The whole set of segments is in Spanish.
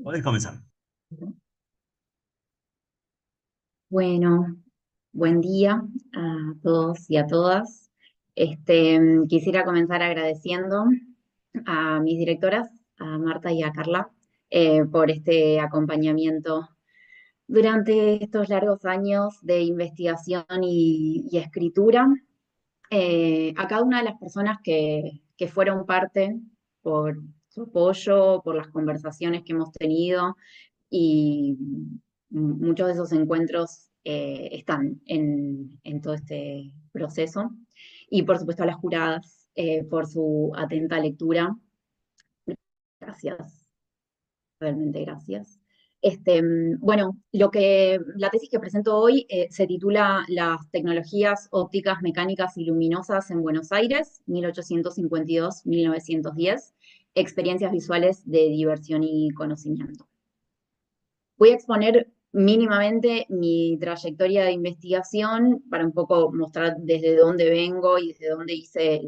Podés comenzar. Bueno, buen día a todos y a todas. Quisiera comenzar agradeciendo a mis directoras, a Marta y a Carla, por este acompañamiento durante estos largos años de investigación y escritura. A cada una de las personas que fueron parte por su apoyo, por las conversaciones que hemos tenido y muchos de esos encuentros están en todo este proceso. Y por supuesto a las juradas por su atenta lectura. Gracias, realmente gracias. Bueno, la tesis que presento hoy se titula Las tecnologías ópticas, mecánicas y luminosas en Buenos Aires, 1852-1910, experiencias visuales de diversión y conocimiento. Voy a exponer mínimamente mi trayectoria de investigación para un poco mostrar desde dónde vengo y desde dónde hice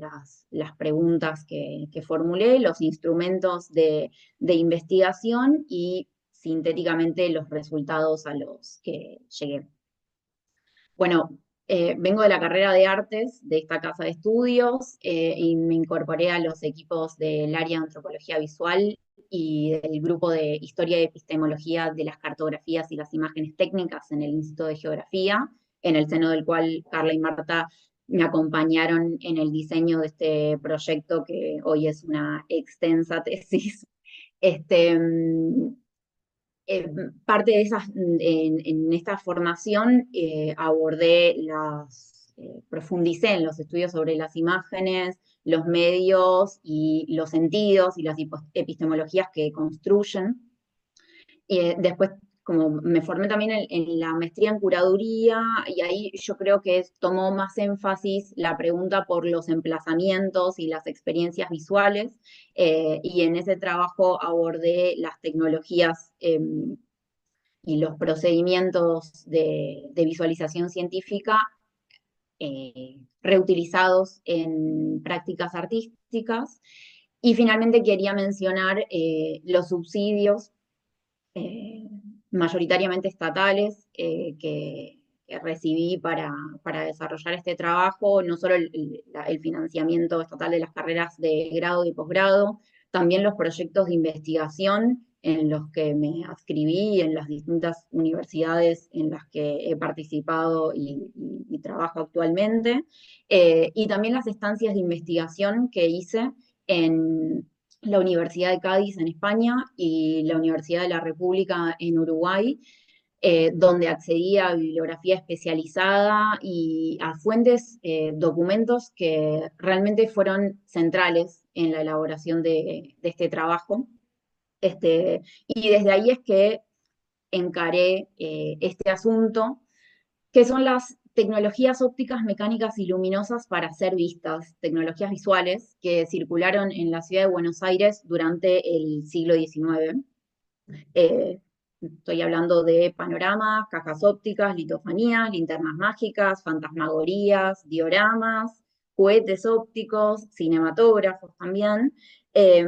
las preguntas que formulé, los instrumentos de investigación y sintéticamente los resultados a los que llegué. Bueno, vengo de la carrera de artes de esta casa de estudios y me incorporé a los equipos del área de antropología visual y del grupo de historia y epistemología de las cartografías y las imágenes técnicas en el Instituto de Geografía, en el seno del cual Carla y Marta me acompañaron en el diseño de este proyecto que hoy es una extensa tesis. Este, eh, Parte de esas, en esta formación profundicé en los estudios sobre las imágenes, los medios y los sentidos y las epistemologías que construyen. Después, como me formé también en la maestría en curaduría, y ahí yo creo que tomó más énfasis la pregunta por los emplazamientos y las experiencias visuales, y en ese trabajo abordé las tecnologías y los procedimientos de visualización científica reutilizados en prácticas artísticas. Y finalmente quería mencionar los subsidios eh, mayoritariamente estatales que recibí para desarrollar este trabajo, no solo el financiamiento estatal de las carreras de grado y posgrado, también los proyectos de investigación en los que me adscribí en las distintas universidades en las que he participado y trabajo actualmente, y también las estancias de investigación que hice en la Universidad de Cádiz en España y la Universidad de la República en Uruguay, donde accedía a bibliografía especializada y a fuentes, documentos que realmente fueron centrales en la elaboración de este trabajo. Y desde ahí es que encaré este asunto, que son las tecnologías ópticas, mecánicas y luminosas para ser vistas, tecnologías visuales que circularon en la ciudad de Buenos Aires durante el siglo XIX. Estoy hablando de panoramas, cajas ópticas, litofanías, linternas mágicas, fantasmagorías, dioramas, cohetes ópticos, cinematógrafos también, eh,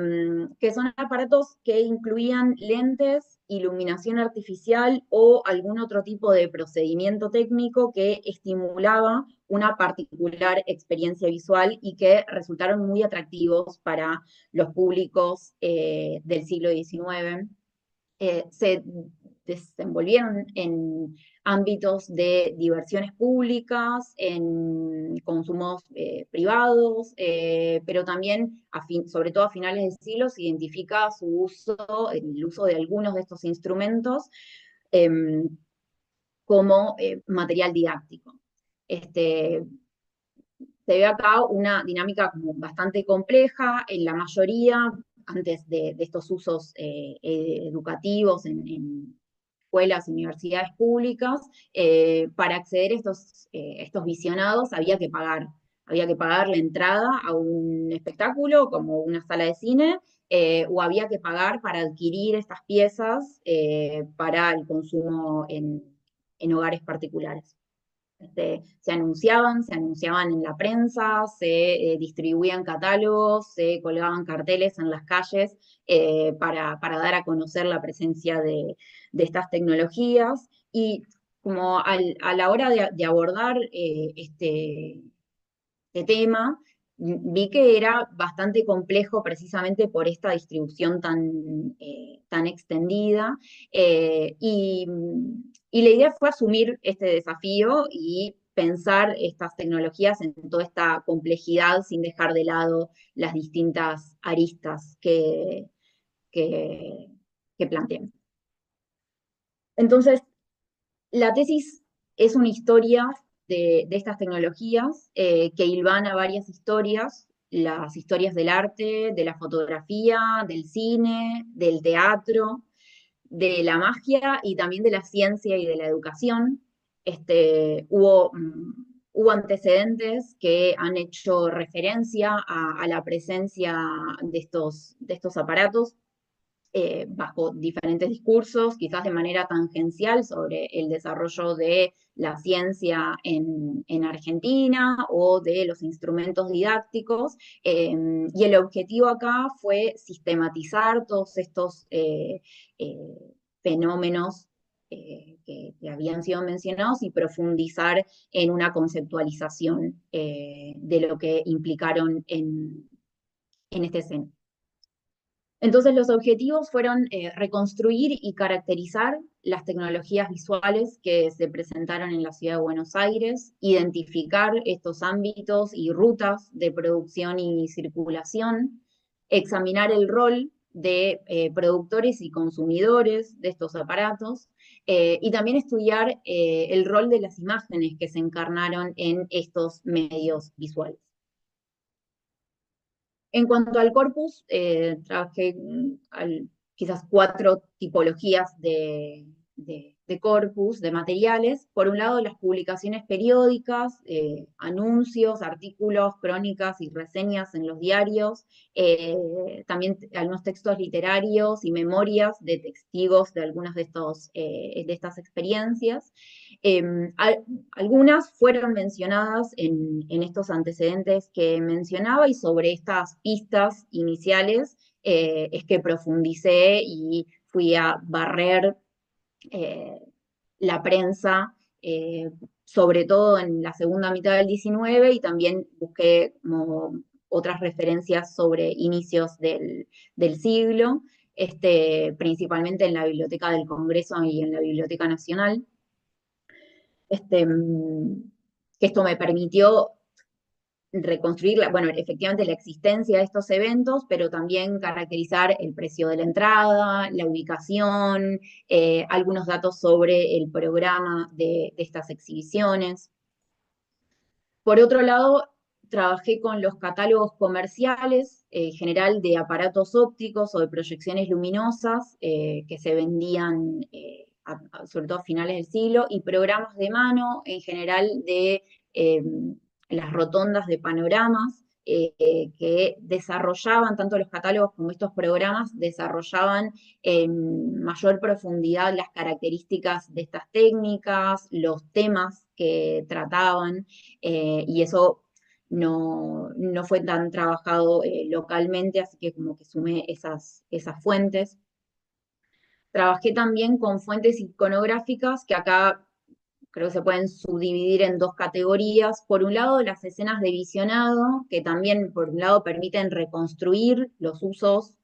que son aparatos que incluían lentes, iluminación artificial o algún otro tipo de procedimiento técnico que estimulaba una particular experiencia visual y que resultaron muy atractivos para los públicos del siglo XIX. Se desenvolvieron en ámbitos de diversiones públicas, en consumos privados, pero también, sobre todo a finales de siglo, se identifica su uso, el uso de algunos de estos instrumentos eh, como material didáctico. Este, Se ve acá una dinámica como bastante compleja en la mayoría, antes de estos usos educativos en escuelas y universidades públicas. Para acceder a estos visionados había que pagar la entrada a un espectáculo como una sala de cine, o había que pagar para adquirir estas piezas para el consumo en hogares particulares. Se anunciaban en la prensa, se distribuían catálogos, se colgaban carteles en las calles para dar a conocer la presencia de estas tecnologías. Y como a la hora de abordar este tema, vi que era bastante complejo precisamente por esta distribución tan extendida. eh, y, y la idea fue asumir este desafío y pensar estas tecnologías en toda esta complejidad sin dejar de lado las distintas aristas que, que plantean. Entonces, la tesis es una historia de estas tecnologías que hilvana varias historias, las historias del arte, de la fotografía, del cine, del teatro, de la magia y también de la ciencia y de la educación. Hubo antecedentes que han hecho referencia a la presencia de estos aparatos bajo diferentes discursos, quizás de manera tangencial sobre el desarrollo de la ciencia en Argentina o de los instrumentos didácticos. Y el objetivo acá fue sistematizar todos estos fenómenos que habían sido mencionados y profundizar en una conceptualización de lo que implicaron en este escenario. Entonces los objetivos fueron reconstruir y caracterizar las tecnologías visuales que se presentaron en la ciudad de Buenos Aires, identificar estos ámbitos y rutas de producción y circulación, examinar el rol de productores y consumidores de estos aparatos, y también estudiar el rol de las imágenes que se encarnaron en estos medios visuales. En cuanto al corpus, trabajé quizás 4 tipologías de corpus, de materiales. Por un lado, las publicaciones periódicas, anuncios, artículos, crónicas y reseñas en los diarios, también algunos textos literarios y memorias de testigos de algunas de estas experiencias. Eh, Algunas fueron mencionadas en estos antecedentes que mencionaba y sobre estas pistas iniciales es que profundicé y fui a barrer eh, la prensa, sobre todo en la segunda mitad del 19 y también busqué como otras referencias sobre inicios del siglo, principalmente en la Biblioteca del Congreso y en la Biblioteca Nacional. este, que esto me permitió reconstruir, bueno, efectivamente la existencia de estos eventos, pero también caracterizar el precio de la entrada, la ubicación, algunos datos sobre el programa de estas exhibiciones. Por otro lado, trabajé con los catálogos comerciales, en general de aparatos ópticos o de proyecciones luminosas que se vendían sobre todo a finales del siglo, y programas de mano, en general de eh, las rotondas de panoramas, que desarrollaban, tanto los catálogos como estos programas, desarrollaban en mayor profundidad las características de estas técnicas, los temas que trataban, y eso no fue tan trabajado localmente, así que como que sumé esas fuentes. Trabajé también con fuentes iconográficas que acá creo que se pueden subdividir en 2 categorías. Por un lado, las escenas de visionado, que también, por un lado, permiten reconstruir los usos,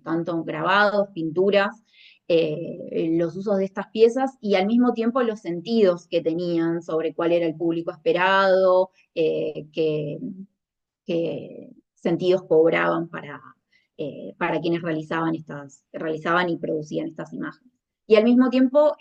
tanto grabados, pinturas, los usos de estas piezas y al mismo tiempo los sentidos que tenían sobre cuál era el público esperado, qué sentidos cobraban para quienes realizaban y producían estas imágenes. Y al mismo tiempo,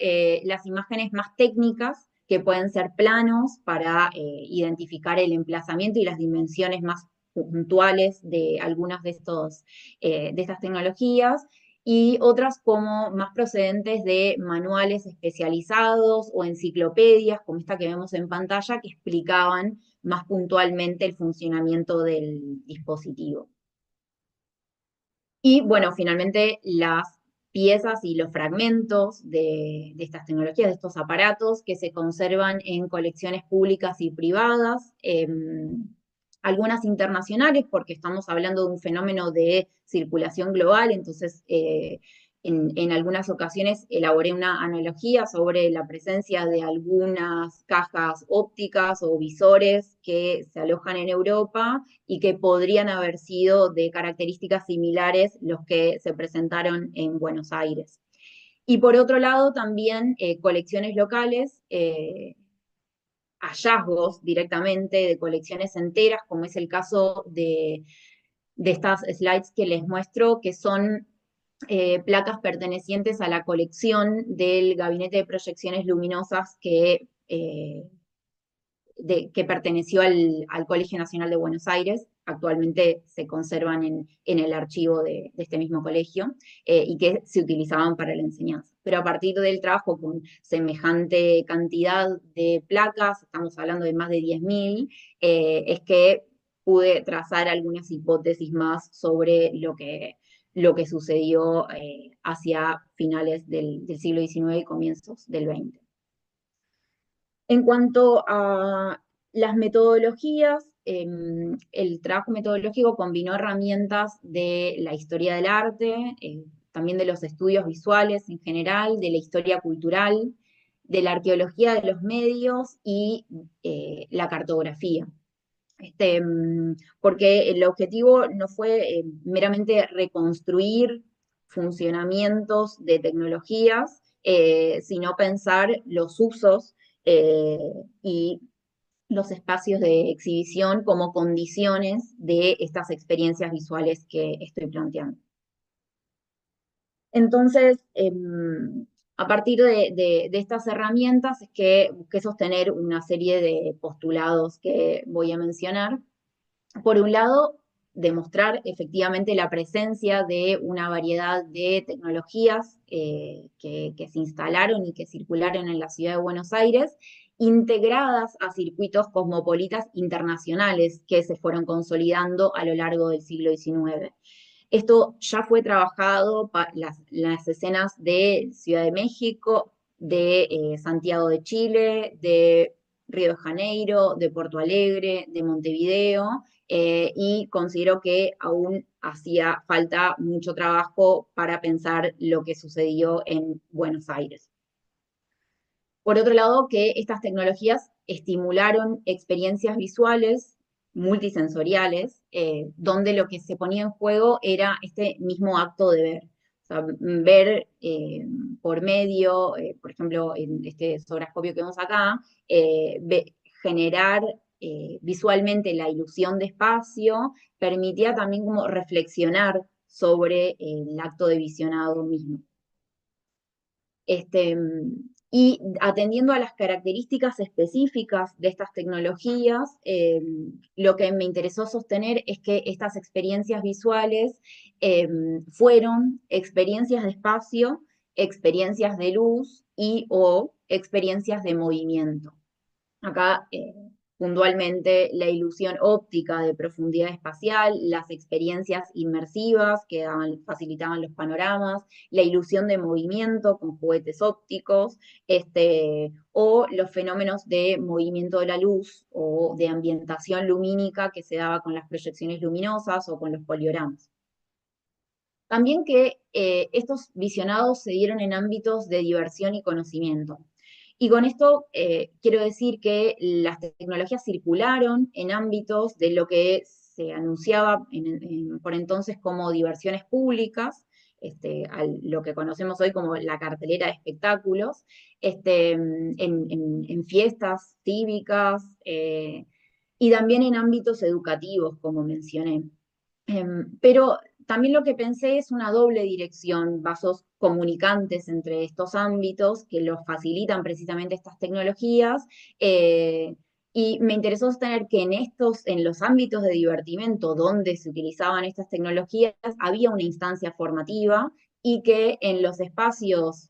las imágenes más técnicas, que pueden ser planos para identificar el emplazamiento y las dimensiones más puntuales de algunas de estas tecnologías, y otras como más procedentes de manuales especializados o enciclopedias, como esta que vemos en pantalla, que explicaban más puntualmente el funcionamiento del dispositivo. Y bueno, finalmente las piezas y los fragmentos de estas tecnologías, de estos aparatos que se conservan en colecciones públicas y privadas, algunas internacionales, porque estamos hablando de un fenómeno de circulación global, entonces en algunas ocasiones elaboré una analogía sobre la presencia de algunas cajas ópticas o visores que se alojan en Europa y que podrían haber sido de características similares los que se presentaron en Buenos Aires. Y por otro lado, también colecciones locales, hallazgos directamente de colecciones enteras, como es el caso de estas slides que les muestro, que son placas pertenecientes a la colección del Gabinete de Proyecciones Luminosas que perteneció al Colegio Nacional de Buenos Aires. Actualmente se conservan en el archivo de este mismo colegio y que se utilizaban para la enseñanza. Pero a partir del trabajo con semejante cantidad de placas, estamos hablando de más de 10.000, es que pude trazar algunas hipótesis más sobre lo que sucedió hacia finales del siglo XIX y comienzos del XX. En cuanto a las metodologías, el trabajo metodológico combinó herramientas de la historia del arte, también de los estudios visuales en general, de la historia cultural, de la arqueología de los medios y la cartografía. Porque el objetivo no fue meramente reconstruir funcionamientos de tecnologías, sino pensar los usos eh, y los espacios de exhibición como condiciones de estas experiencias visuales que estoy planteando. Entonces, a partir de estas herramientas es que busqué sostener una serie de postulados que voy a mencionar. Por un lado, demostrar efectivamente la presencia de una variedad de tecnologías que se instalaron y que circularon en la ciudad de Buenos Aires, integradas a circuitos cosmopolitas internacionales que se fueron consolidando a lo largo del siglo XIX. Esto ya fue trabajado para las escenas de Ciudad de México, de Santiago de Chile, de Río de Janeiro, de Porto Alegre, de Montevideo, y considero que aún hacía falta mucho trabajo para pensar lo que sucedió en Buenos Aires. Por otro lado, que estas tecnologías estimularon experiencias visuales multisensoriales, donde lo que se ponía en juego era este mismo acto de ver. O sea, ver por medio, por ejemplo, en este sonaroscopio que vemos acá, generar visualmente la ilusión de espacio, permitía también como reflexionar sobre el acto de visionado mismo. Y atendiendo a las características específicas de estas tecnologías, lo que me interesó sostener es que estas experiencias visuales fueron experiencias de espacio, experiencias de luz y o experiencias de movimiento. Acá, puntualmente, la ilusión óptica de profundidad espacial, las experiencias inmersivas que facilitaban los panoramas, la ilusión de movimiento con juguetes ópticos, o los fenómenos de movimiento de la luz o de ambientación lumínica que se daba con las proyecciones luminosas o con los polioramas. También que estos visionados se dieron en ámbitos de diversión y conocimiento. Y con esto quiero decir que las tecnologías circularon en ámbitos de lo que se anunciaba por entonces como diversiones públicas, a lo que conocemos hoy como la cartelera de espectáculos, en fiestas cívicas y también en ámbitos educativos, como mencioné. Pero también lo que pensé es una doble dirección, vasos comunicantes entre estos ámbitos que los facilitan precisamente estas tecnologías. Y me interesó sostener que en los ámbitos de divertimento donde se utilizaban estas tecnologías, había una instancia formativa y que en los espacios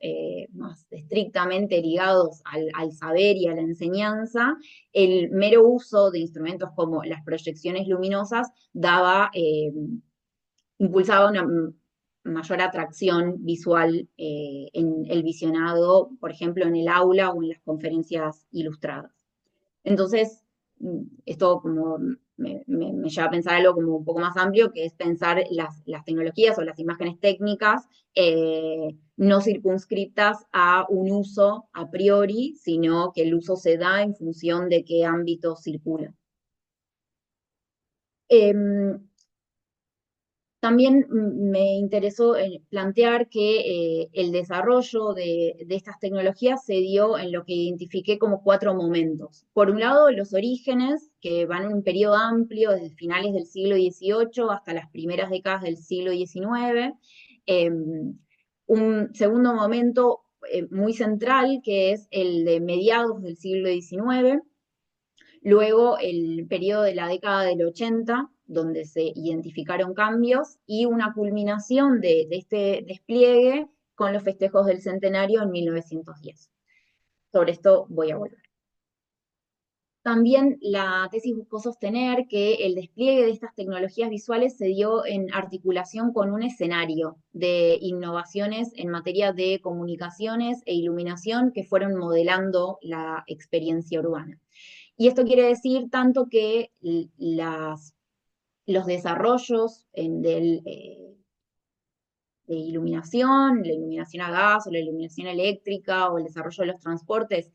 más estrictamente ligados al saber y a la enseñanza, el mero uso de instrumentos como las proyecciones luminosas impulsaba mayor atracción visual en el visionado, por ejemplo, en el aula o en las conferencias ilustradas. Entonces, esto como me lleva a pensar algo como un poco más amplio, que es pensar las tecnologías o las imágenes técnicas no circunscriptas a un uso a priori, sino que el uso se da en función de qué ámbito circula. También me interesó plantear que el desarrollo de estas tecnologías se dio en lo que identifiqué como 4 momentos. Por un lado, los orígenes, que van en un periodo amplio, desde finales del siglo XVIII hasta las primeras décadas del siglo XIX. Un segundo momento muy central, que es el de mediados del siglo XIX. Luego el periodo de la década del 80, donde se identificaron cambios, y una culminación de este despliegue con los festejos del centenario en 1910. Sobre esto voy a volver. También la tesis buscó sostener que el despliegue de estas tecnologías visuales se dio en articulación con un escenario de innovaciones en materia de comunicaciones e iluminación que fueron modelando la experiencia urbana. Y esto quiere decir tanto que los desarrollos de iluminación, la iluminación a gas o la iluminación eléctrica o el desarrollo de los transportes,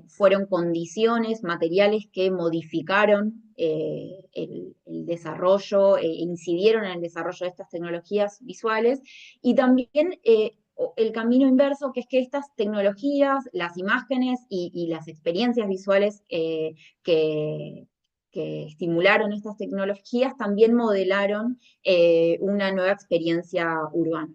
fueron condiciones materiales que modificaron el desarrollo, incidieron en el desarrollo de estas tecnologías visuales, y también el camino inverso, que es que estas tecnologías, las imágenes y las experiencias visuales que estimularon estas tecnologías también modelaron una nueva experiencia urbana.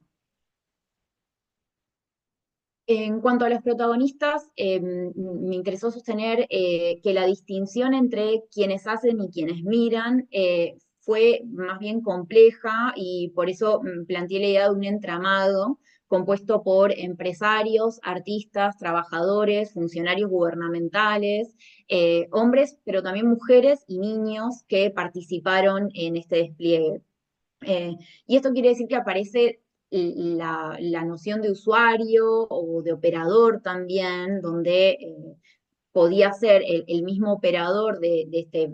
En cuanto a los protagonistas, me interesó sostener que la distinción entre quienes hacen y quienes miran fue más bien compleja, y por eso planteé la idea de un entramado compuesto por empresarios, artistas, trabajadores, funcionarios gubernamentales, hombres, pero también mujeres y niños que participaron en este despliegue. Y esto quiere decir que aparece la noción de usuario o de operador también, donde podía ser el mismo operador de este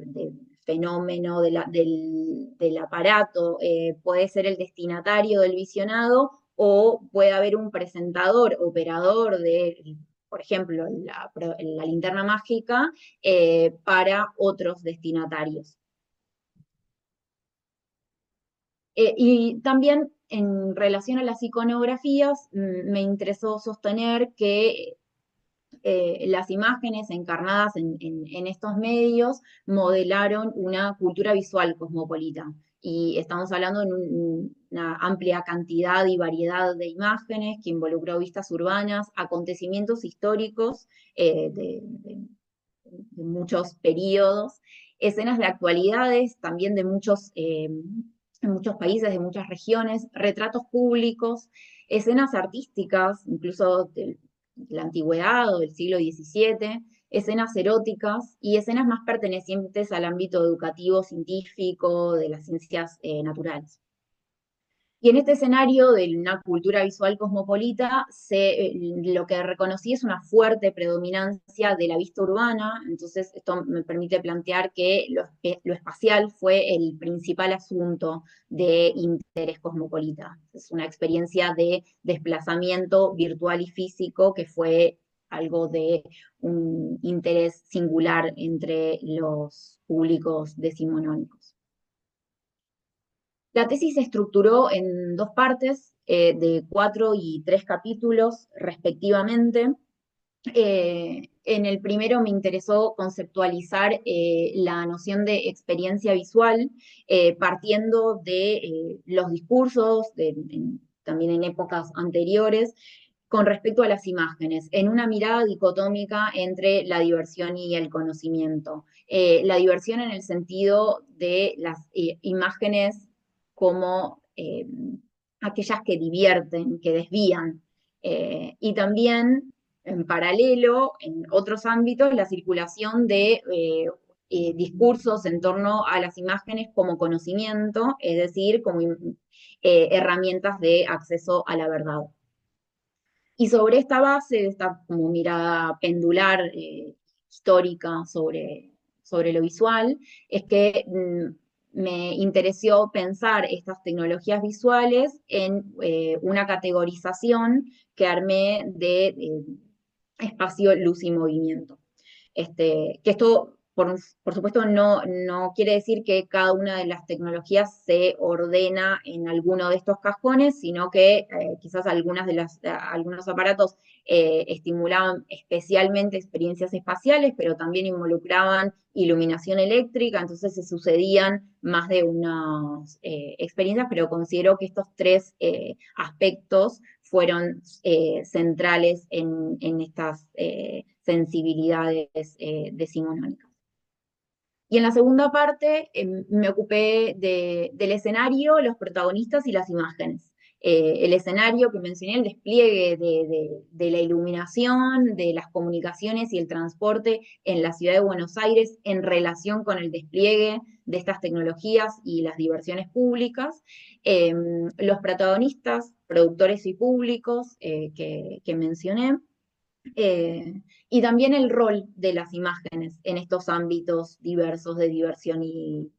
fenómeno del aparato, puede ser el destinatario del visionado, o puede haber un presentador, operador de, por ejemplo, la linterna mágica, para otros destinatarios. Y también en relación a las iconografías, me interesó sostener que las imágenes encarnadas en estos medios modelaron una cultura visual cosmopolita. Y estamos hablando de una amplia cantidad y variedad de imágenes que involucró vistas urbanas, acontecimientos históricos de muchos periodos, escenas de actualidades, también en muchos países, de muchas regiones, retratos públicos, escenas artísticas, incluso de la antigüedad o del siglo XVII, escenas eróticas y escenas más pertenecientes al ámbito educativo, científico, de las ciencias naturales. Y en este escenario de una cultura visual cosmopolita, lo que reconocí es una fuerte predominancia de la vista urbana. Entonces esto me permite plantear que lo espacial fue el principal asunto de interés cosmopolita. Es una experiencia de desplazamiento virtual y físico que fue algo de un interés singular entre los públicos decimonónicos. La tesis se estructuró en 2 partes, de 4 y 3 capítulos respectivamente. En el primero me interesó conceptualizar la noción de experiencia visual, partiendo de los discursos, también en épocas anteriores, con respecto a las imágenes, en una mirada dicotómica entre la diversión y el conocimiento. La diversión en el sentido de las imágenes como aquellas que divierten, que desvían, y también en paralelo, en otros ámbitos, la circulación de discursos en torno a las imágenes como conocimiento, es decir, como herramientas de acceso a la verdad. Y sobre esta base, esta como mirada pendular, histórica sobre lo visual, es que me interesó pensar estas tecnologías visuales en una categorización que armé de espacio, luz y movimiento. Que esto, por supuesto, no quiere decir que cada una de las tecnologías se ordena en alguno de estos cajones, sino que quizás algunos aparatos estimulaban especialmente experiencias espaciales, pero también involucraban iluminación eléctrica, entonces se sucedían más de unas experiencias, pero considero que estos tres aspectos fueron centrales en estas sensibilidades decimonónicas. Y en la segunda parte me ocupé del escenario, los protagonistas y las imágenes. El escenario que mencioné, el despliegue de la iluminación, de las comunicaciones y el transporte en la ciudad de Buenos Aires en relación con el despliegue de estas tecnologías y las diversiones públicas. Los protagonistas, productores y públicos que mencioné. Y también el rol de las imágenes en estos ámbitos diversos de diversión y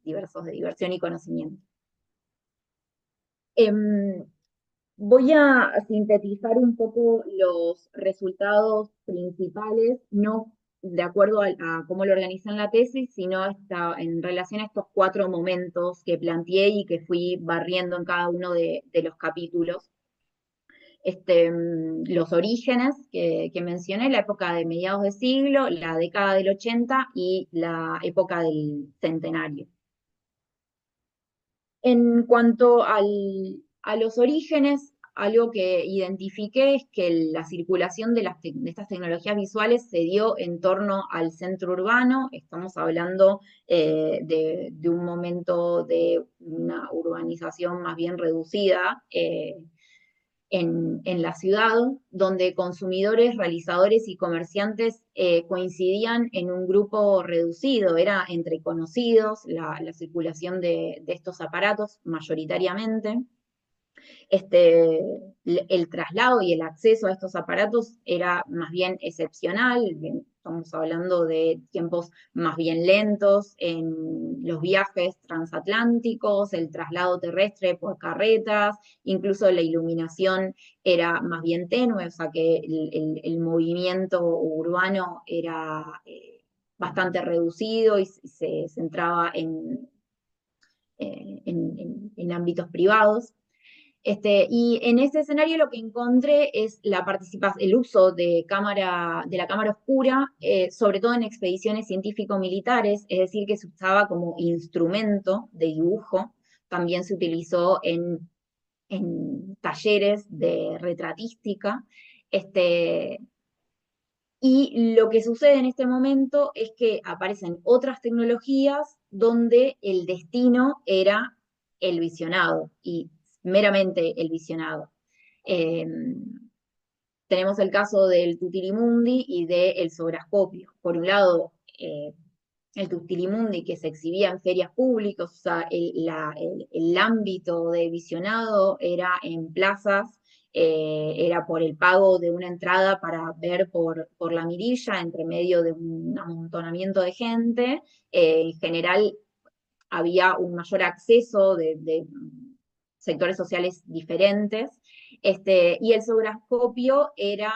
conocimiento. Voy a sintetizar un poco los resultados principales, no de acuerdo a cómo lo organizé en la tesis, sino en relación a estos 4 momentos que planteé y que fui barriendo en cada uno de los capítulos. Los orígenes que mencioné, la época de mediados de siglo, la década del 80 y la época del centenario. En cuanto a los orígenes, algo que identifiqué es que la circulación de estas tecnologías visuales se dio en torno al centro urbano. Estamos hablando de un momento de una urbanización más bien reducida, en la ciudad, donde consumidores, realizadores y comerciantes coincidían en un grupo reducido, era entre conocidos la circulación de estos aparatos mayoritariamente. El traslado y el acceso a estos aparatos era más bien excepcional, estamos hablando de tiempos más bien lentos en los viajes transatlánticos, el traslado terrestre por carretas, incluso la iluminación era más bien tenue, o sea que el movimiento urbano era bastante reducido y se centraba en ámbitos privados. Y en ese escenario lo que encontré es el uso de la cámara oscura, sobre todo en expediciones científico-militares, es decir, que se usaba como instrumento de dibujo, también se utilizó en talleres de retratística. Y lo que sucede en este momento es que aparecen otras tecnologías donde el destino era el visionado, y meramente el visionado. Eh, Tenemos el caso del Tutilimundi y del Sograscopio. Por un lado, el Tutilimundi que se exhibía en ferias públicas, o sea, el ámbito de visionado era en plazas, era por el pago de una entrada para ver por la mirilla, entre medio de un amontonamiento de gente. En general había un mayor acceso de sectores sociales diferentes, y el Sograscopio era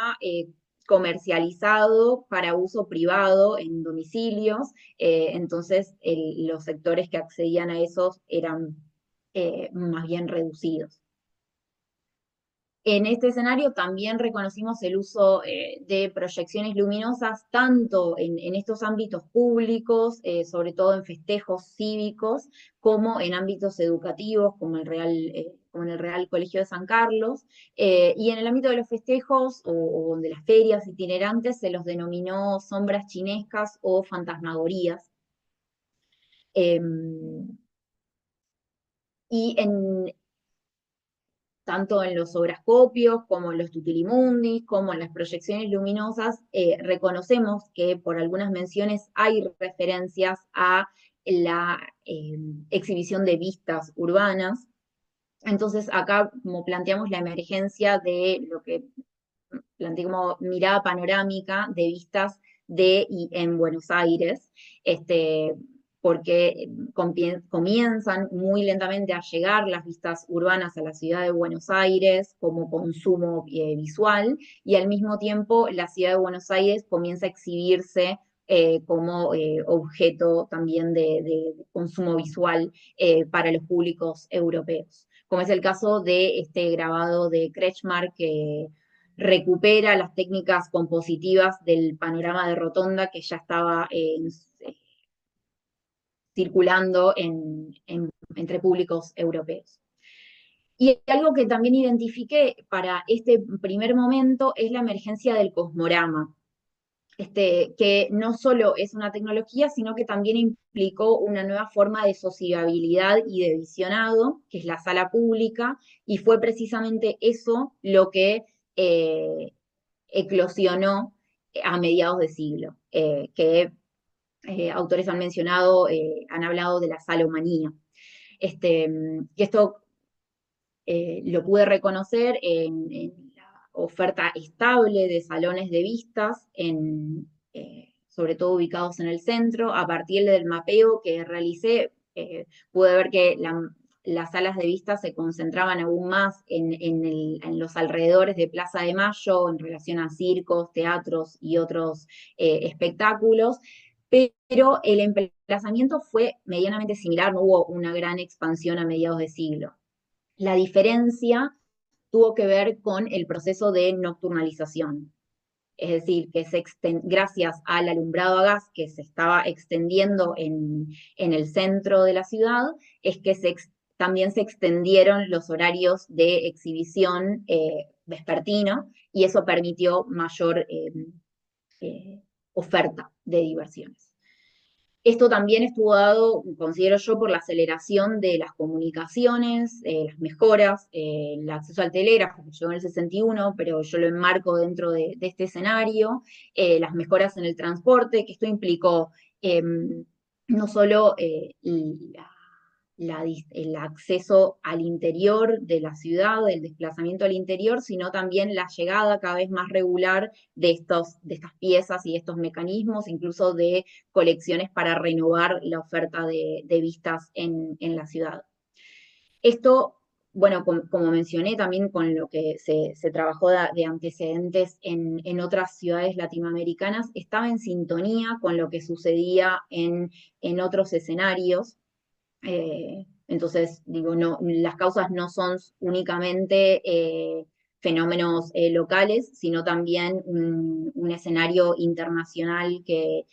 comercializado para uso privado en domicilios, entonces los sectores que accedían a esos eran más bien reducidos. En este escenario también reconocimos el uso de proyecciones luminosas tanto en estos ámbitos públicos, sobre todo en festejos cívicos, como en ámbitos educativos, como en el Real Colegio de San Carlos. Y en el ámbito de los festejos o de las ferias itinerantes se los denominó sombras chinescas o fantasmagorías. Y tanto en los sobrascopios como en los tutilimundis, como en las proyecciones luminosas, reconocemos que por algunas menciones hay referencias a la exhibición de vistas urbanas. Entonces acá como planteamos la emergencia de lo que planteé como mirada panorámica de vistas de y en Buenos Aires, porque comienzan muy lentamente a llegar las vistas urbanas a la ciudad de Buenos Aires como consumo visual, y al mismo tiempo la ciudad de Buenos Aires comienza a exhibirse como objeto también de consumo visual para los públicos europeos, como es el caso de este grabado de Kretschmar que recupera las técnicas compositivas del panorama de Rotonda que ya estaba circulando entre públicos europeos. Y algo que también identifiqué para este primer momento es la emergencia del cosmorama, que no solo es una tecnología, sino que también implicó una nueva forma de sociabilidad y de visionado, que es la sala pública, y fue precisamente eso lo que eclosionó a mediados de siglo, que autores han mencionado, han hablado de la salomanía. Que esto lo pude reconocer en la oferta estable de salones de vistas, sobre todo ubicados en el centro. A partir del mapeo que realicé, pude ver que las salas de vistas se concentraban aún más en los alrededores de Plaza de Mayo en relación a circos, teatros y otros espectáculos, pero el emplazamiento fue medianamente similar, no hubo una gran expansión a mediados de siglo. La diferencia tuvo que ver con el proceso de nocturnalización. Es decir, que gracias al alumbrado a gas que se estaba extendiendo en el centro de la ciudad, es que también se extendieron los horarios de exhibición vespertino, y eso permitió mayor oferta de diversiones. Esto también estuvo dado, considero yo, por la aceleración de las comunicaciones, las mejoras, el acceso al telégrafo, que llegó en el 61, pero yo lo enmarco dentro de este escenario, las mejoras en el transporte, que esto implicó no solo el acceso al interior de la ciudad, el desplazamiento al interior, sino también la llegada cada vez más regular de estas piezas y estos mecanismos, incluso de colecciones para renovar la oferta de vistas en la ciudad. Esto, bueno, como mencioné también con lo que se trabajó de antecedentes en otras ciudades latinoamericanas, estaba en sintonía con lo que sucedía en otros escenarios. Entonces, digo, no, las causas no son únicamente fenómenos locales, sino también un escenario internacional que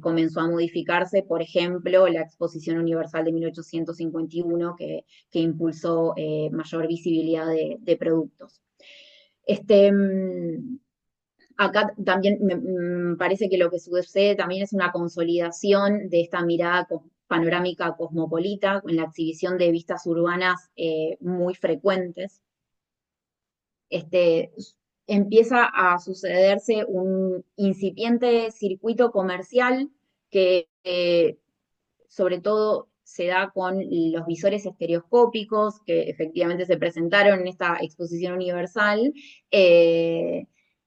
comenzó a modificarse. Por ejemplo, la Exposición Universal de 1851, que impulsó mayor visibilidad de productos. Acá también me parece que lo que sucede también es una consolidación de esta mirada panorámica cosmopolita, con la exhibición de vistas urbanas muy frecuentes. Empieza a sucederse un incipiente circuito comercial que sobre todo se da con los visores estereoscópicos que efectivamente se presentaron en esta exposición universal,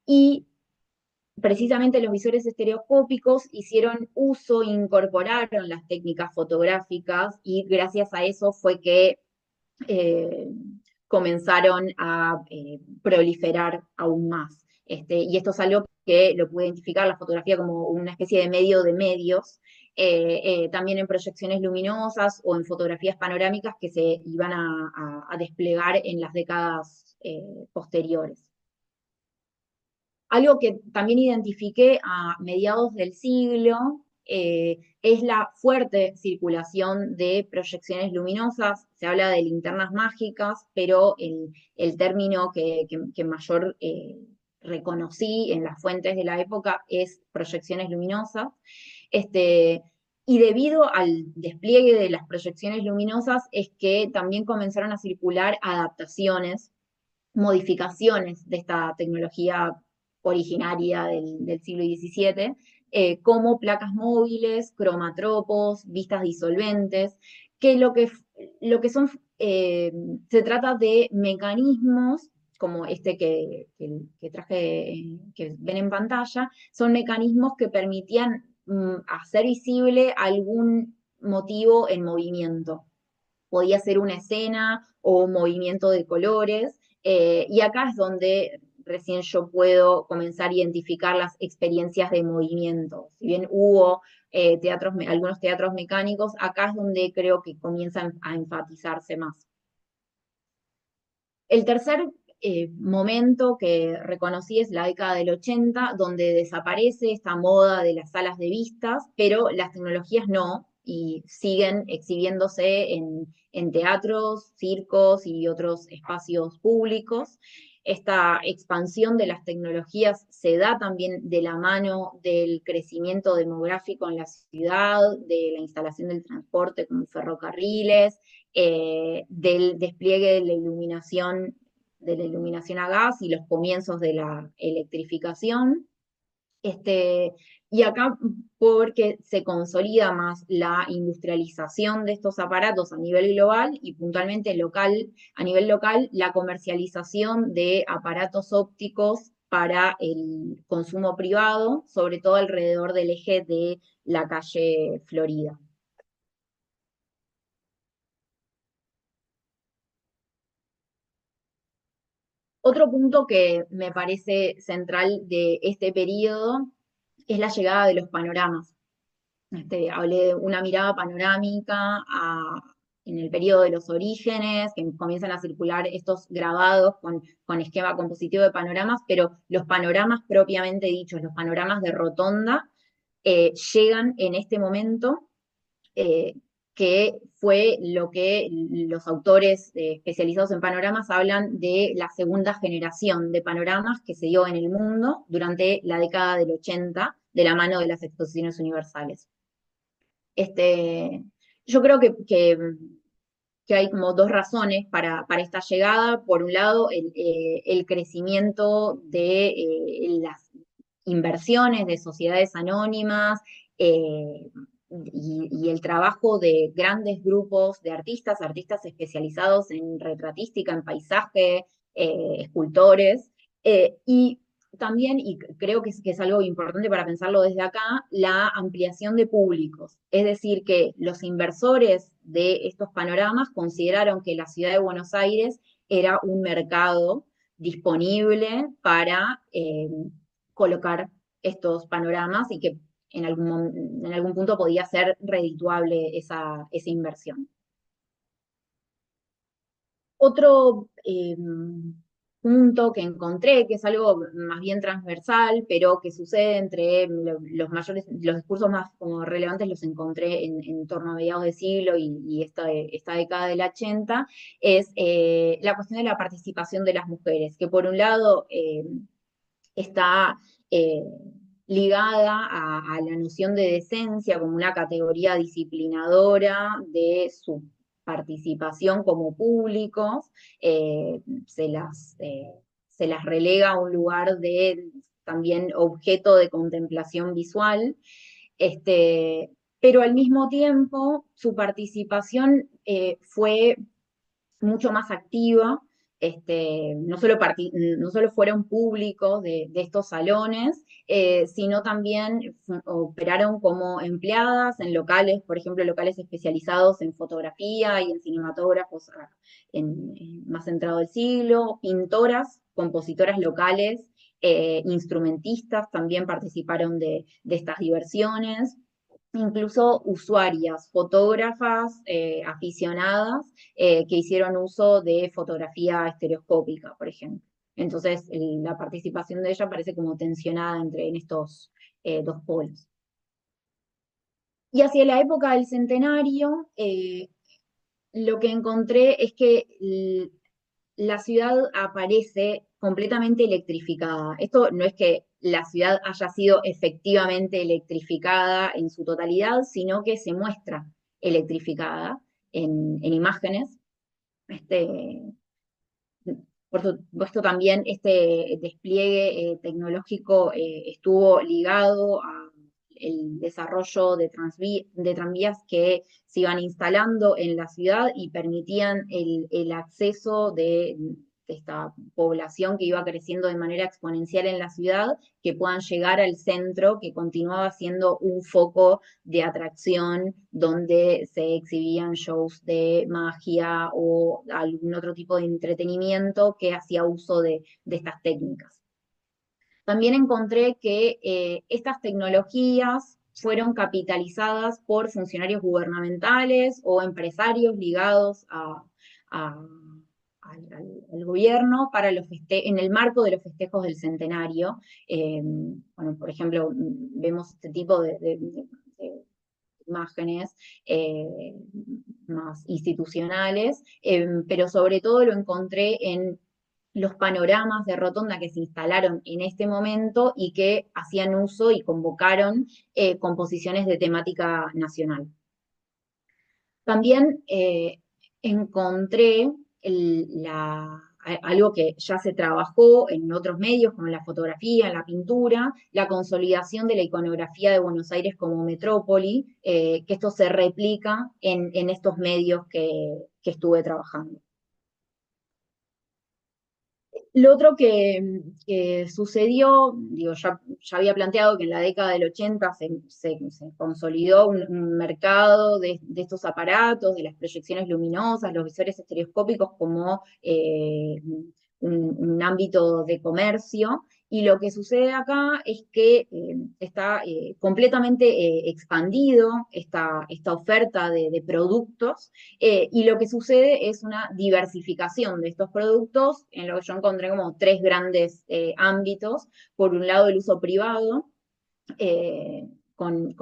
y precisamente los visores estereoscópicos hicieron uso, incorporaron las técnicas fotográficas, y gracias a eso fue que eh, comenzaron a proliferar aún más. Y esto es algo que lo pude identificar la fotografía como una especie de medio de medios, también en proyecciones luminosas o en fotografías panorámicas que se iban a desplegar en las décadas posteriores. Algo que también identifiqué a mediados del siglo es la fuerte circulación de proyecciones luminosas. Se habla de linternas mágicas, pero el término que mayor reconocí en las fuentes de la época es proyecciones luminosas. Y debido al despliegue de las proyecciones luminosas es que también comenzaron a circular adaptaciones modificaciones de esta tecnología originaria del siglo XVII, como placas móviles, cromatropos, vistas disolventes, que lo que son, se trata de mecanismos como este que traje, que ven en pantalla, son mecanismos que permitían hacer visible algún motivo en movimiento. Podía ser una escena o un movimiento de colores, y acá es donde recién yo puedo comenzar a identificar las experiencias de movimiento. Si bien hubo algunos teatros mecánicos, acá es donde creo que comienzan a enfatizarse más. El tercer momento que reconocí es la década del 80, donde desaparece esta moda de las salas de vistas, pero las tecnologías no, y siguen exhibiéndose en teatros, circos y otros espacios públicos. Esta expansión de las tecnologías se da también de la mano del crecimiento demográfico en la ciudad, de la instalación del transporte como ferrocarriles, del despliegue de la iluminación a gas y los comienzos de la electrificación. Este, y acá porque se consolida más la industrialización de estos aparatos a nivel global y puntualmente local, a nivel local, la comercialización de aparatos ópticos para el consumo privado, sobre todo alrededor del eje de la calle Florida. Otro punto que me parece central de este periodo es la llegada de los panoramas. Hablé de una mirada panorámica en el periodo de los orígenes, que comienzan a circular estos grabados con esquema compositivo de panoramas, pero los panoramas propiamente dichos, los panoramas de rotonda, llegan en este momento, eh, que fue lo que los autores especializados en panoramas hablan de la segunda generación de panoramas que se dio en el mundo durante la década del 80 de la mano de las exposiciones universales. Este, yo creo que hay como dos razones para esta llegada. Por un lado, el crecimiento de las inversiones de sociedades anónimas, y el trabajo de grandes grupos de artistas especializados en retratística, en paisaje, escultores, y también, y creo que es algo importante para pensarlo desde acá, la ampliación de públicos. Es decir, que los inversores de estos panoramas consideraron que la ciudad de Buenos Aires era un mercado disponible para colocar estos panoramas y que en algún punto podía ser redituable esa inversión. Otro punto que encontré, que es algo más bien transversal, pero que sucede entre los discursos más como relevantes los encontré en torno a mediados de siglo y esta década del 80, es la cuestión de la participación de las mujeres, que por un lado está eh, ligada a la noción de decencia como una categoría disciplinadora de su participación como públicos, eh, se las, eh, se las relega a un lugar de también objeto de contemplación visual, este, pero al mismo tiempo su participación fue mucho más activa, no solo fueron públicos de estos salones, sino también operaron como empleadas en locales, por ejemplo, locales especializados en fotografía y en cinematógrafos más centrado del siglo, pintoras, compositoras locales, instrumentistas también participaron de estas diversiones, incluso usuarias, fotógrafas aficionadas, que hicieron uso de fotografía estereoscópica, por ejemplo. Entonces, la participación de ella parece como tensionada en estos dos polos. Y hacia la época del centenario, lo que encontré es que la ciudad aparece completamente electrificada. Esto no es que la ciudad haya sido efectivamente electrificada en su totalidad, sino que se muestra electrificada en imágenes. Este, Por supuesto, también este despliegue tecnológico estuvo ligado a el desarrollo de tranvías que se iban instalando en la ciudad y permitían el acceso de esta población que iba creciendo de manera exponencial en la ciudad, que puedan llegar al centro, que continuaba siendo un foco de atracción donde se exhibían shows de magia o algún otro tipo de entretenimiento que hacía uso de estas técnicas. También encontré que estas tecnologías fueron capitalizadas por funcionarios gubernamentales o empresarios ligados a, al gobierno para en el marco de los festejos del centenario. Bueno, por ejemplo, vemos este tipo de imágenes más institucionales, pero sobre todo lo encontré en los panoramas de rotonda que se instalaron en este momento y que hacían uso y convocaron composiciones de temática nacional. También encontré algo que ya se trabajó en otros medios, como en la fotografía, en la pintura, la consolidación de la iconografía de Buenos Aires como metrópoli, que esto se replica en estos medios que estuve trabajando. Lo otro que sucedió, digo, ya había planteado que en la década del 80 se consolidó un mercado de estos aparatos, de las proyecciones luminosas, los visores estereoscópicos como un ámbito de comercio. Y lo que sucede acá es que está completamente expandido esta oferta de productos y lo que sucede es una diversificación de estos productos, en lo que yo encontré como tres grandes ámbitos. Por un lado, el uso privado, con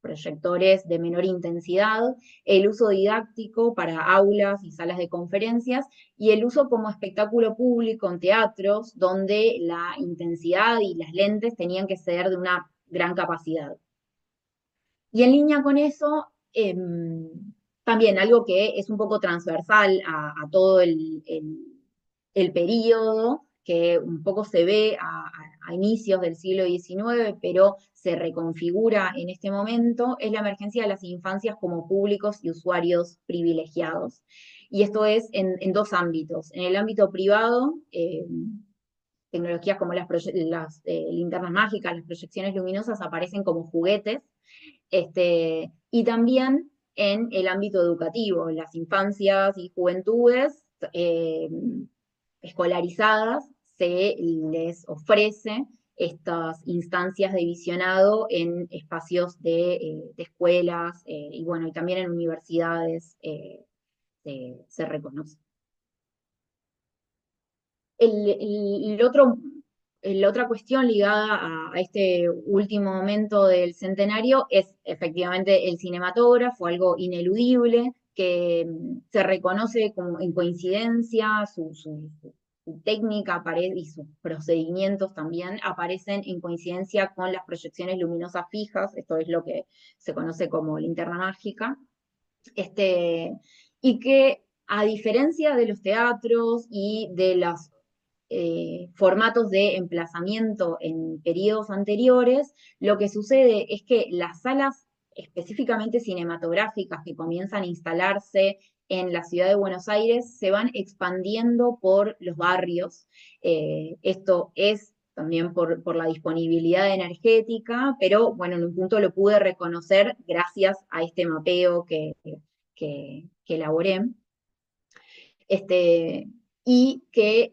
proyectores de menor intensidad, el uso didáctico para aulas y salas de conferencias, y el uso como espectáculo público en teatros, donde la intensidad y las lentes tenían que ser de una gran capacidad. Y en línea con eso, también algo que es un poco transversal a todo el periodo, que un poco se ve a inicios del siglo XIX, pero se reconfigura en este momento, es la emergencia de las infancias como públicos y usuarios privilegiados. Y esto es en dos ámbitos. En el ámbito privado, tecnologías como las linternas mágicas, las proyecciones luminosas aparecen como juguetes, y también en el ámbito educativo, en las infancias y juventudes escolarizadas se les ofrece estas instancias de visionado en espacios de escuelas y bueno, y también en universidades se reconoce. El otro, la otra cuestión ligada a este último momento del centenario es efectivamente el cinematógrafo, algo ineludible, que se reconoce como en coincidencia, su técnica y sus procedimientos también aparecen en coincidencia con las proyecciones luminosas fijas, esto es lo que se conoce como linterna mágica, y que a diferencia de los teatros y de los formatos de emplazamiento en periodos anteriores, lo que sucede es que las salas específicamente cinematográficas que comienzan a instalarse en la ciudad de Buenos Aires se van expandiendo por los barrios. Esto es también por la disponibilidad energética, pero bueno, en un punto lo pude reconocer gracias a este mapeo que elaboré. Y que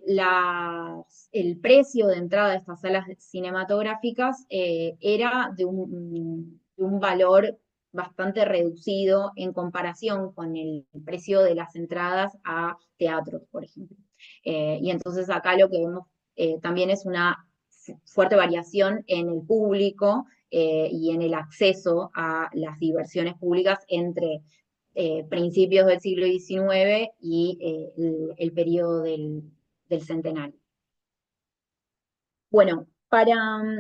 el precio de entrada de estas salas cinematográficas era de un valor bastante reducido en comparación con el precio de las entradas a teatros, por ejemplo. Y entonces acá lo que vemos también es una fuerte variación en el público y en el acceso a las diversiones públicas entre principios del siglo XIX y el periodo del centenario. Bueno, para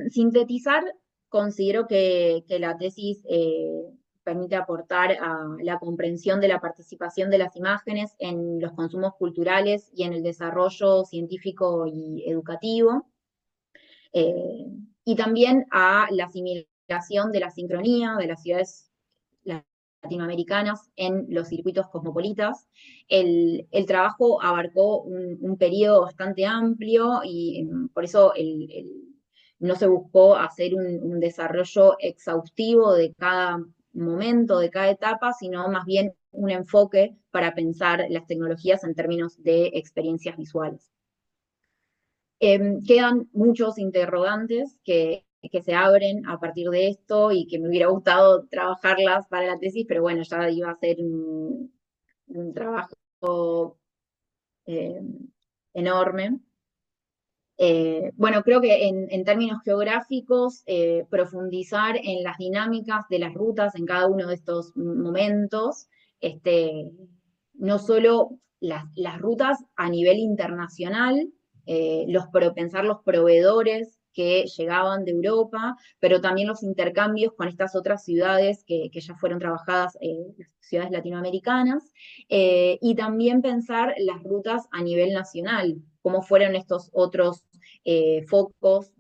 sintetizar, considero que la tesis permite aportar a la comprensión de la participación de las imágenes en los consumos culturales y en el desarrollo científico y educativo, eh, y también a la asimilación de la sincronía de las ciudades latinoamericanas en los circuitos cosmopolitas. El trabajo abarcó un periodo bastante amplio y por eso no se buscó hacer un desarrollo exhaustivo de cada momento, de cada etapa, sino más bien un enfoque para pensar las tecnologías en términos de experiencias visuales. Quedan muchos interrogantes que se abren a partir de esto y que me hubiera gustado trabajarlas para la tesis, pero bueno, ya iba a ser un trabajo eh, enorme. Bueno, creo que en términos geográficos, profundizar en las dinámicas de las rutas en cada uno de estos momentos, este, no solo las rutas a nivel internacional, pensar los proveedores que llegaban de Europa, pero también los intercambios con estas otras ciudades que ya fueron trabajadas, las ciudades latinoamericanas, y también pensar las rutas a nivel nacional, cómo fueron estos otros focos,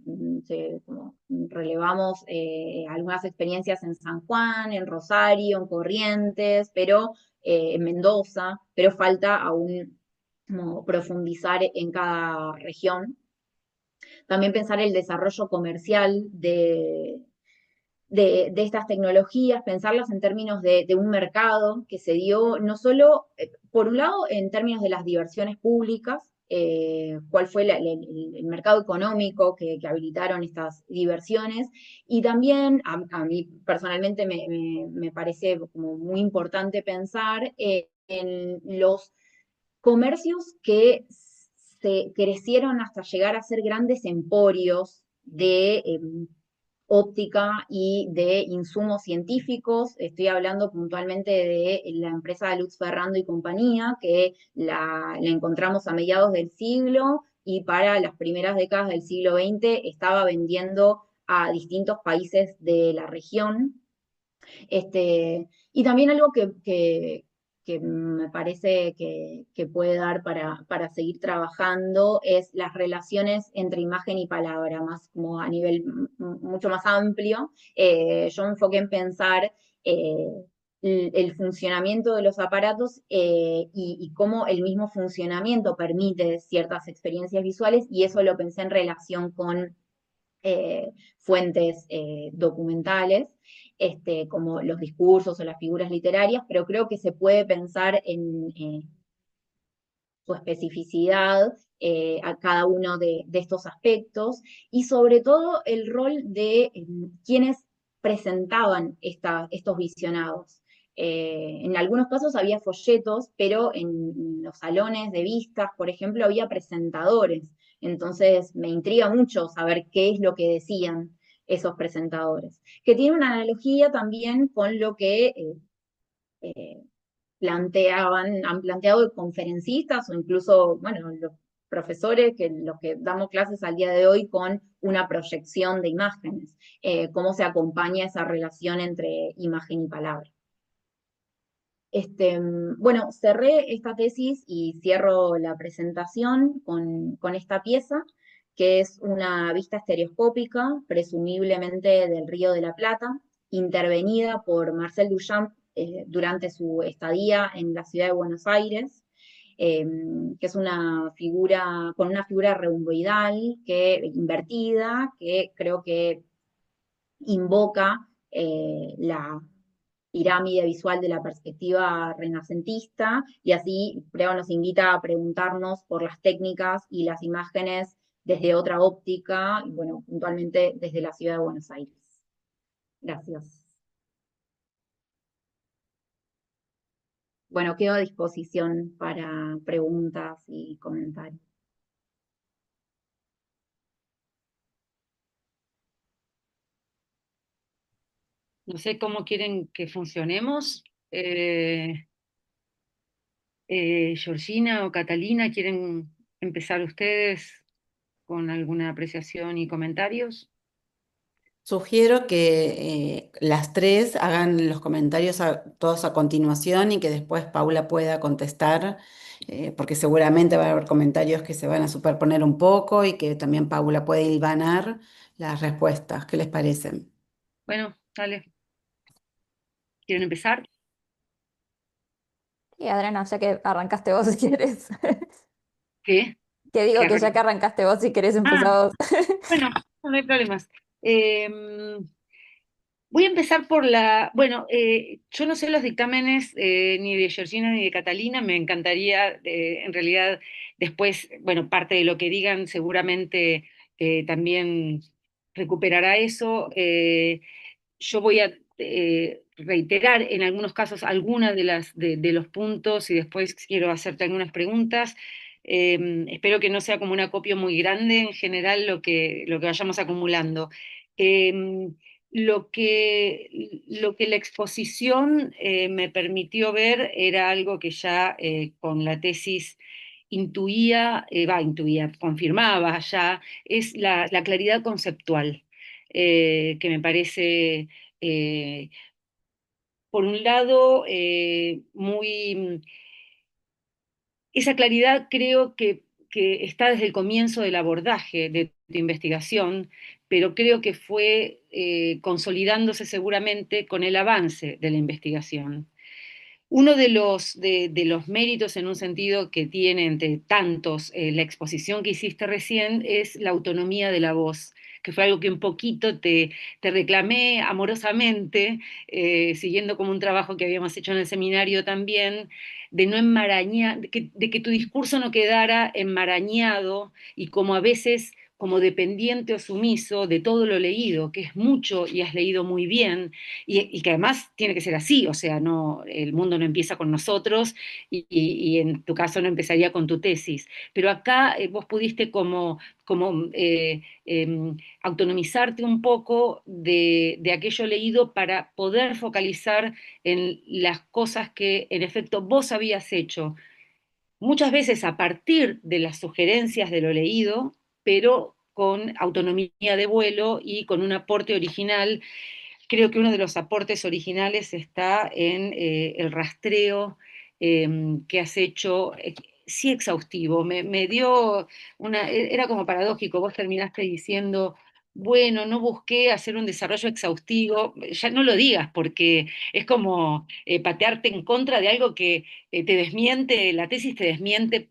como relevamos algunas experiencias en San Juan, en Rosario, en Corrientes, pero en Mendoza, pero falta aún como profundizar en cada región. También pensar el desarrollo comercial de estas tecnologías, pensarlas en términos de un mercado que se dio no solo, por un lado, en términos de las diversiones públicas, cuál fue el mercado económico que habilitaron estas diversiones, y también a mí personalmente me parece como muy importante pensar en los comercios que se crecieron hasta llegar a ser grandes emporios de óptica y de insumos científicos. Estoy hablando puntualmente de la empresa Lutz Ferrando y compañía, que la encontramos a mediados del siglo y para las primeras décadas del siglo XX estaba vendiendo a distintos países de la región. Y también algo que me parece que puede dar para seguir trabajando es las relaciones entre imagen y palabra, más como a nivel mucho más amplio. Yo me enfoqué en pensar el funcionamiento de los aparatos y cómo el mismo funcionamiento permite ciertas experiencias visuales, y eso lo pensé en relación con fuentes documentales, como los discursos o las figuras literarias, pero creo que se puede pensar en su especificidad a cada uno de estos aspectos, y sobre todo el rol de quienes presentaban estos visionados. En algunos casos había folletos, pero en los salones de vistas, por ejemplo, había presentadores. Entonces me intriga mucho saber qué es lo que decían esos presentadores, que tiene una analogía también con lo que eh, han planteado conferencistas o incluso, bueno, los profesores, que los que damos clases al día de hoy con una proyección de imágenes, cómo se acompaña esa relación entre imagen y palabra. Bueno, cerré esta tesis y cierro la presentación con esta pieza, que es una vista estereoscópica, presumiblemente del Río de la Plata, intervenida por Marcel Duchamp durante su estadía en la ciudad de Buenos Aires, eh, que es una figura, con una figura rhomboidal, invertida, que creo que invoca la pirámide visual de la perspectiva renacentista, y así creo nos invita a preguntarnos por las técnicas y las imágenes desde otra óptica, y bueno, puntualmente desde la ciudad de Buenos Aires. Gracias. Bueno, quedo a disposición para preguntas y comentarios. No sé cómo quieren que funcionemos. Georgina o Catalina, ¿quieren empezar ustedes con alguna apreciación y comentarios? Sugiero que las tres hagan los comentarios todos a continuación y que después Paula pueda contestar, porque seguramente va a haber comentarios que se van a superponer un poco y que también Paula puede hilvanar las respuestas. ¿Qué les parecen? Bueno, dale, ¿quieren empezar? Y Adriana, ya que arrancaste vos si quieres. ¿Qué? Que ¿Qué digo que ya arranca? que arrancaste vos si querés Ah, empezar vos. bueno, no hay problemas. Voy a empezar por bueno, yo no sé los dictámenes ni de Georgina ni de Catalina, me encantaría, en realidad, después, bueno, parte de lo que digan seguramente también recuperará eso. Yo voy a reiterar en algunos casos algunas de los puntos y después quiero hacerte algunas preguntas. Espero que no sea como un acopio muy grande en general lo que vayamos acumulando. Eh, lo que la exposición me permitió ver era algo que ya con la tesis intuía, confirmaba ya, es la claridad conceptual, que me parece, eh, por un lado, esa claridad creo que está desde el comienzo del abordaje de tu investigación, pero creo que fue consolidándose seguramente con el avance de la investigación. Uno de los méritos en un sentido que tiene entre tantos la exposición que hiciste recién es la autonomía de la voz, que fue algo que un poquito te reclamé amorosamente, siguiendo como un trabajo que habíamos hecho en el seminario también, de no enmarañar, de que tu discurso no quedara enmarañado y como a veces como dependiente o sumiso de todo lo leído, que es mucho y has leído muy bien, y que además tiene que ser así, o sea, no, el mundo no empieza con nosotros y en tu caso no empezaría con tu tesis. Pero acá vos pudiste autonomizarte un poco de aquello leído para poder focalizar en las cosas que en efecto vos habías hecho, muchas veces a partir de las sugerencias de lo leído, pero con autonomía de vuelo y con un aporte original. Creo que uno de los aportes originales está en el rastreo que has hecho, sí exhaustivo. Me dio era como paradójico, vos terminaste diciendo, bueno, no busqué hacer un desarrollo exhaustivo, ya no lo digas porque es como patearte en contra de algo que te desmiente, la tesis te desmiente.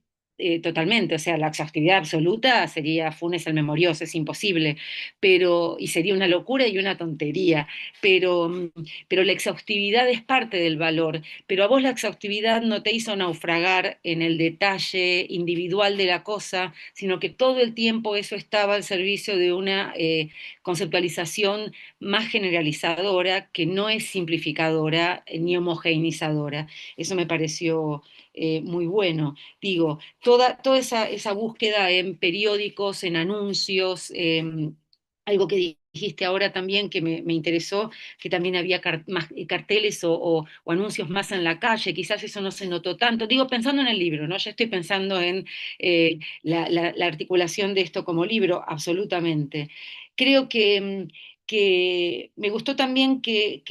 Totalmente, o sea, la exhaustividad absoluta sería Funes el Memorioso, es imposible, y sería una locura y una tontería, pero, pero la exhaustividad es parte del valor, pero a vos la exhaustividad no te hizo naufragar en el detalle individual de la cosa, sino que todo el tiempo eso estaba al servicio de una conceptualización más generalizadora, que no es simplificadora ni homogeneizadora. Eso me pareció muy bueno. Digo, toda esa búsqueda en periódicos, en anuncios, algo que dijiste ahora también que me interesó, que también había más carteles o anuncios más en la calle, quizás eso no se notó tanto. Digo, pensando en el libro, ¿no? Ya estoy pensando en la articulación de esto como libro, absolutamente. Creo que me gustó también que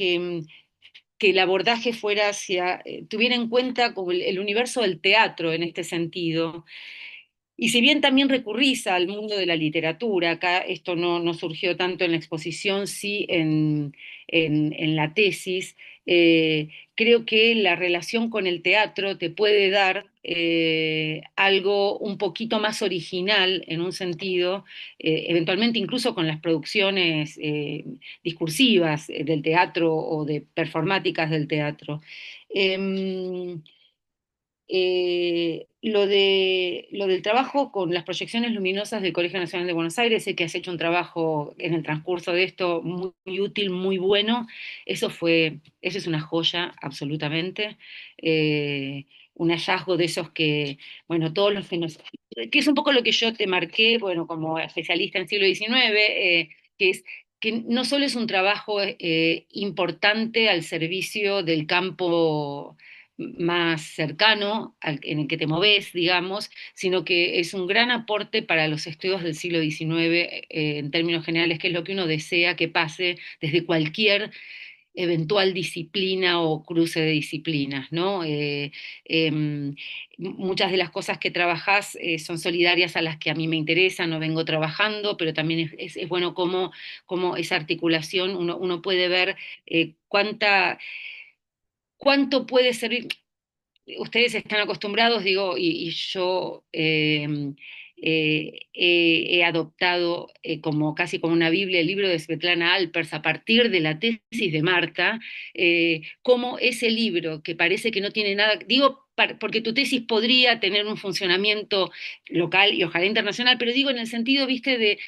el abordaje tuviera en cuenta como el universo del teatro en este sentido, y si bien también recurrís al mundo de la literatura, acá esto no surgió tanto en la exposición, sí en la tesis, creo que la relación con el teatro te puede dar algo un poquito más original en un sentido, eventualmente incluso con las producciones discursivas del teatro o de performáticas del teatro. Em, lo del trabajo con las proyecciones luminosas del Colegio Nacional de Buenos Aires, sé que has hecho un trabajo en el transcurso de esto muy, muy útil, muy bueno. Eso es una joya, absolutamente. Un hallazgo de esos que, bueno, todos los que es un poco lo que yo te marqué, bueno, como especialista en siglo XIX, que es que no solo es un trabajo importante al servicio del campo más cercano en el que te moves, digamos, sino que es un gran aporte para los estudios del siglo XIX en términos generales, que es lo que uno desea que pase desde cualquier eventual disciplina o cruce de disciplinas, ¿no? Muchas de las cosas que trabajás son solidarias a las que a mí me interesan, no vengo trabajando, pero también es bueno cómo esa articulación uno puede ver cuánto puede servir. Ustedes están acostumbrados, digo, y yo he adoptado como casi como una Biblia el libro de Svetlana Alpers a partir de la tesis de Marta, como ese libro que parece que no tiene nada, digo, porque tu tesis podría tener un funcionamiento local y ojalá internacional, pero digo en el sentido, viste, de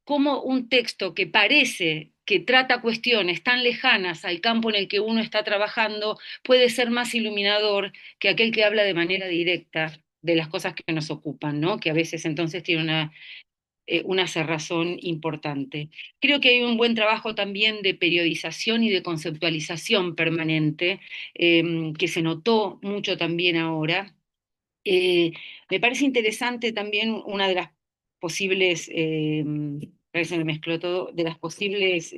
cómo un texto que parece que trata cuestiones tan lejanas al campo en el que uno está trabajando puede ser más iluminador que aquel que habla de manera directa de las cosas que nos ocupan, ¿no? Que a veces entonces tiene una cerrazón importante. Creo que hay un buen trabajo también de periodización y de conceptualización permanente, que se notó mucho también ahora. Eh, Me parece interesante también una de las posibles, parece que me mezcló todo, de las posibles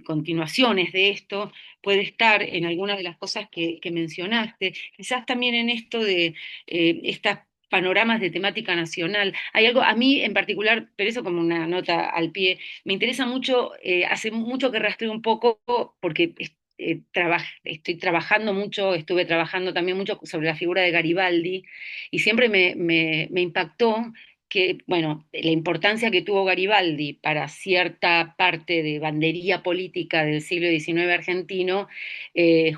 continuaciones de esto, puede estar en alguna de las cosas que mencionaste, quizás también en esto de estas panoramas de temática nacional. Hay algo, a mí en particular, pero eso como una nota al pie, me interesa mucho, hace mucho que rastreo un poco, porque estoy trabajando mucho, estuve trabajando también mucho sobre la figura de Garibaldi y siempre me impactó que, bueno, la importancia que tuvo Garibaldi para cierta parte de bandería política del siglo XIX argentino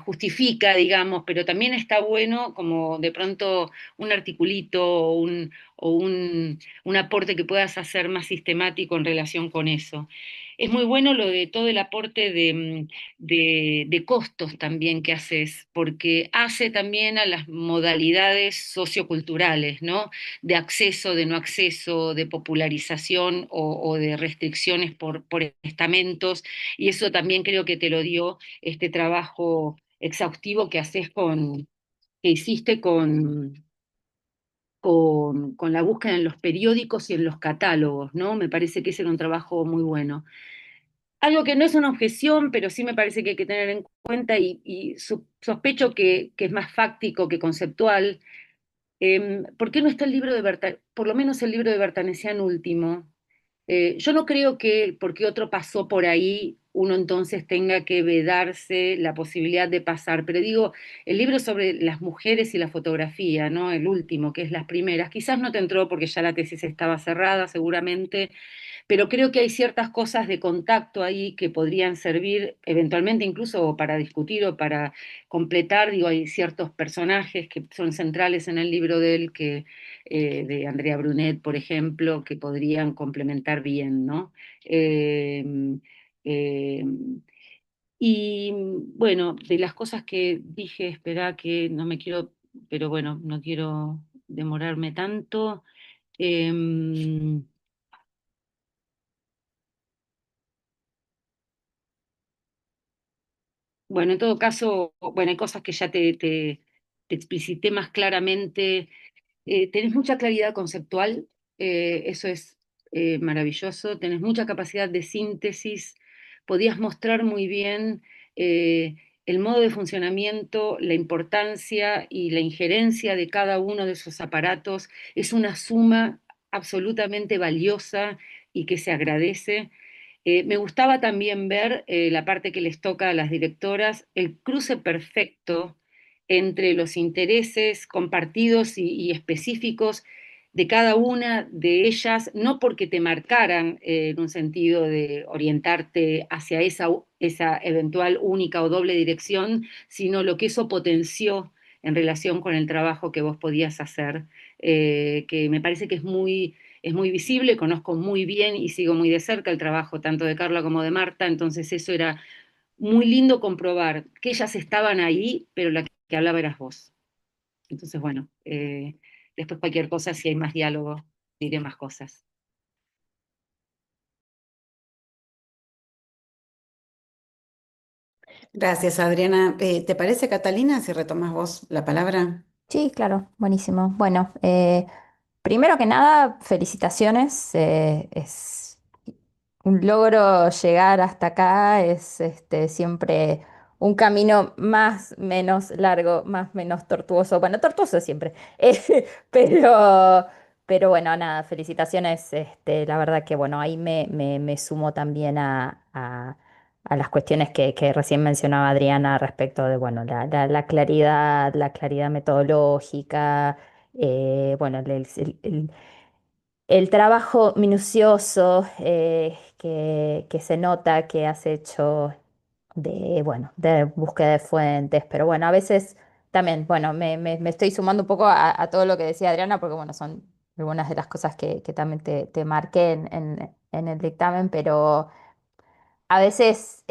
justifica, digamos, pero también está bueno como de pronto un articulito o un aporte que puedas hacer más sistemático en relación con eso. Es muy bueno lo de todo el aporte de costos también que haces, porque hace también a las modalidades socioculturales, ¿no? De acceso, de no acceso, de popularización o de restricciones por estamentos, y eso también creo que te lo dio este trabajo exhaustivo que haces que hiciste con la búsqueda en los periódicos y en los catálogos, ¿no? Me parece que ese era un trabajo muy bueno. Algo que no es una objeción, pero sí me parece que hay que tener en cuenta y sospecho que es más fáctico que conceptual. ¿Por qué no está el libro de por lo menos el libro de Bertanesian último? Yo no creo que porque otro pasó por ahí, uno entonces tenga que vedarse la posibilidad de pasar, pero digo, el libro sobre las mujeres y la fotografía, ¿no? El último, que es las primeras, quizás no te entró porque ya la tesis estaba cerrada, seguramente, pero creo que hay ciertas cosas de contacto ahí que podrían servir eventualmente incluso para discutir o para completar, digo, hay ciertos personajes que son centrales en el libro de él, de Andrea Brunet, por ejemplo, que podrían complementar bien, ¿no? Eh, eh, y bueno, de las cosas que dije, espera que no me quiero, pero bueno, no quiero demorarme tanto. Em, Bueno, en todo caso, bueno, hay cosas que ya te explicité más claramente. Tenés mucha claridad conceptual, eso es maravilloso. Tenés mucha capacidad de síntesis. Podías mostrar muy bien eh, el modo de funcionamiento, la importancia y la injerencia de cada uno de esos aparatos. Es una suma absolutamente valiosa y que se agradece. Me gustaba también ver la parte que les toca a las directoras, el cruce perfecto entre los intereses compartidos y específicos de cada una de ellas, no porque te marcaran en un sentido de orientarte hacia esa eventual única o doble dirección, sino lo que eso potenció en relación con el trabajo que vos podías hacer, que me parece que es muy visible, conozco muy bien y sigo muy de cerca el trabajo tanto de Carla como de Marta, entonces eso era muy lindo comprobar que ellas estaban ahí, pero la que hablaba eras vos. Entonces, bueno, después cualquier cosa, si hay más diálogo, diré más cosas. Gracias, Adriana. ¿Te parece, Catalina, si retomas vos la palabra? Sí, claro, buenísimo. Bueno, primero que nada, felicitaciones. Es un logro llegar hasta acá, es siempre un camino más, menos largo, más, menos tortuoso. Bueno, tortuoso siempre. Pero, pero bueno, nada, felicitaciones. La verdad que bueno, ahí me sumo también a las cuestiones que recién mencionaba Adriana respecto de bueno, la claridad metodológica, bueno, el trabajo minucioso que se nota que has hecho de, bueno, de búsqueda de fuentes, pero bueno, a veces también, bueno, me estoy sumando un poco a todo lo que decía Adriana, porque bueno, son algunas de las cosas que también te marqué en el dictamen, pero a veces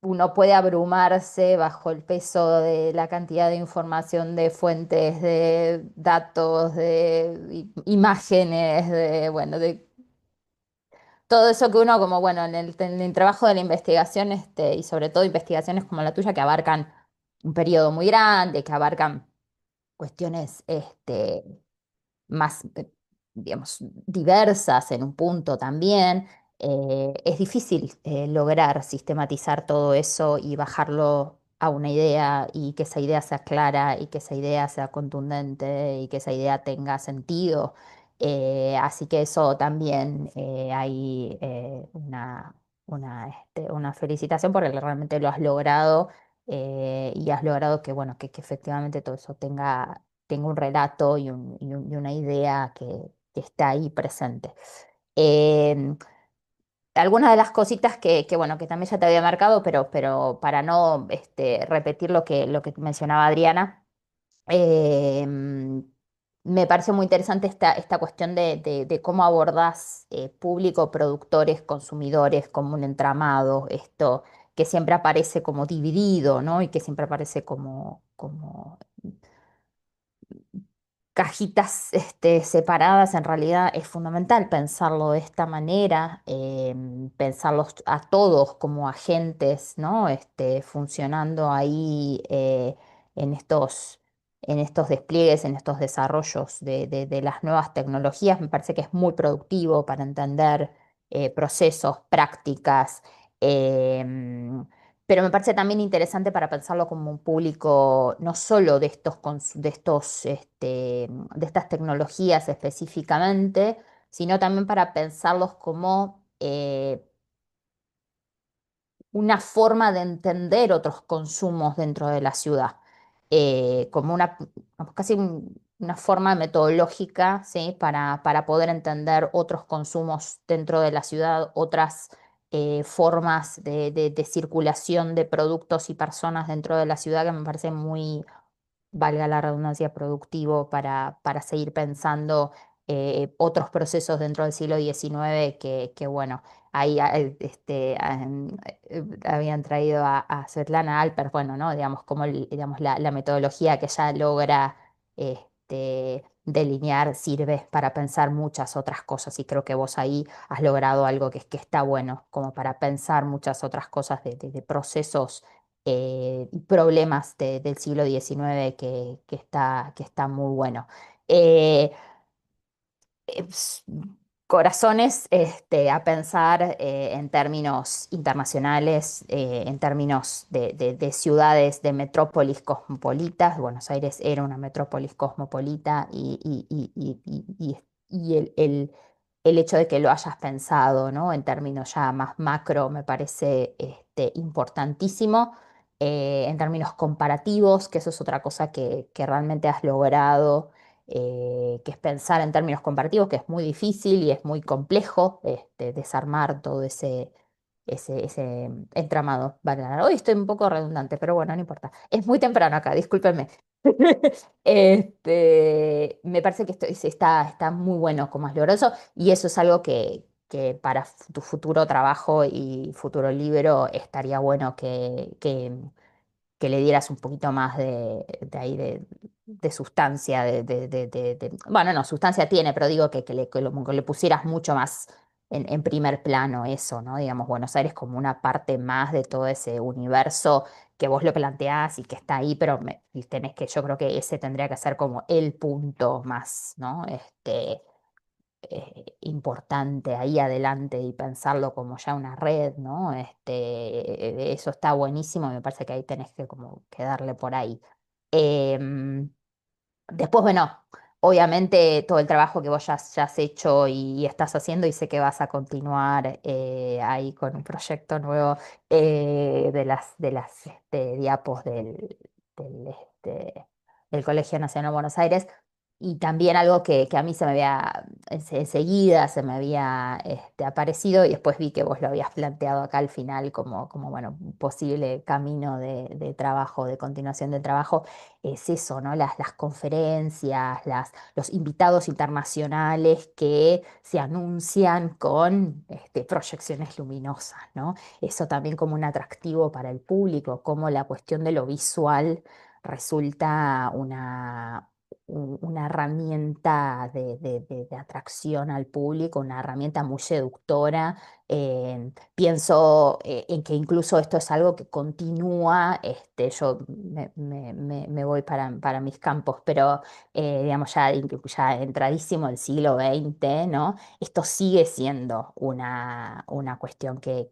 uno puede abrumarse bajo el peso de la cantidad de información, de fuentes, de datos, de imágenes, de, bueno, de todo eso que uno como, bueno, en el trabajo de la investigación, y sobre todo investigaciones como la tuya que abarcan un periodo muy grande, que abarcan cuestiones, más, digamos, diversas en un punto también, es difícil lograr sistematizar todo eso y bajarlo a una idea y que esa idea sea clara y que esa idea sea contundente y que esa idea tenga sentido. Así que eso también hay una felicitación porque realmente lo has logrado y has logrado que, bueno, que efectivamente todo eso tengo un relato y una idea que está ahí presente. Em, Algunas de las cositas bueno, que también ya te había marcado, pero para no repetir lo que mencionaba Adriana, em, me parece muy interesante esta cuestión de cómo abordás público, productores, consumidores, como un entramado, esto que siempre aparece como dividido, ¿no? Y que siempre aparece como cajitas separadas, en realidad es fundamental pensarlo de esta manera, pensarlos a todos como agentes, ¿no? Funcionando ahí en estos, en estos despliegues, en estos desarrollos de las nuevas tecnologías. Me parece que es muy productivo para entender procesos, prácticas. em, pero me parece también interesante para pensarlo como un público, no solo de estas tecnologías específicamente, sino también para pensarlos como una forma de entender otros consumos dentro de la ciudad, como casi una forma metodológica, ¿sí? Para poder entender otros consumos dentro de la ciudad, otras formas de circulación de productos y personas dentro de la ciudad que me parece muy, valga la redundancia, productivo para seguir pensando otros procesos dentro del siglo XIX bueno, ahí habían traído a Svetlana Alper, bueno, ¿no? Digamos, como digamos, la metodología que ella logra delinear sirve para pensar muchas otras cosas y creo que vos ahí has logrado algo que está bueno, como para pensar muchas otras cosas de procesos problemas del siglo XIX que está muy bueno. Eh, es- Corazones a pensar en términos internacionales, en términos de ciudades, de metrópolis cosmopolitas. Buenos Aires era una metrópolis cosmopolita y el hecho de que lo hayas pensado, ¿no? En términos ya más macro me parece importantísimo. En términos comparativos, que eso es otra cosa que realmente has logrado que es pensar en términos comparativos, que es muy difícil y es muy complejo desarmar todo ese entramado. Vale, hoy estoy un poco redundante, pero bueno, no importa. Es muy temprano acá, discúlpenme. Me parece que está muy bueno como has logrado eso y eso es algo que para tu futuro trabajo y futuro libro estaría bueno que le dieras un poquito más de ahí de sustancia, bueno, no, sustancia tiene, pero digo que le pusieras mucho más en primer plano eso, ¿no? Digamos, Buenos Aires como una parte más de todo ese universo que vos lo planteás y que está ahí, pero y tenés que, yo creo que ese tendría que ser como el punto más, ¿no? Importante ahí adelante y pensarlo como ya una red, ¿no? Eso está buenísimo y me parece que ahí tenés que como que darle por ahí. Em, Después, bueno, obviamente todo el trabajo que vos ya has hecho y estás haciendo y sé que vas a continuar ahí con un proyecto nuevo de las diapos del, este, del Colegio Nacional de Buenos Aires. Y también algo que a mí se me había, enseguida se me había aparecido y después vi que vos lo habías planteado acá al final como bueno, un posible camino de trabajo, de continuación del trabajo es eso, ¿no? Las conferencias, los invitados internacionales que se anuncian con proyecciones luminosas, ¿no? Eso también como un atractivo para el público, como la cuestión de lo visual resulta una herramienta de atracción al público, una herramienta muy seductora. Pienso en que incluso esto es algo que continúa, yo me voy para mis campos, pero digamos ya entradísimo el siglo XX, ¿no? Esto sigue siendo una cuestión que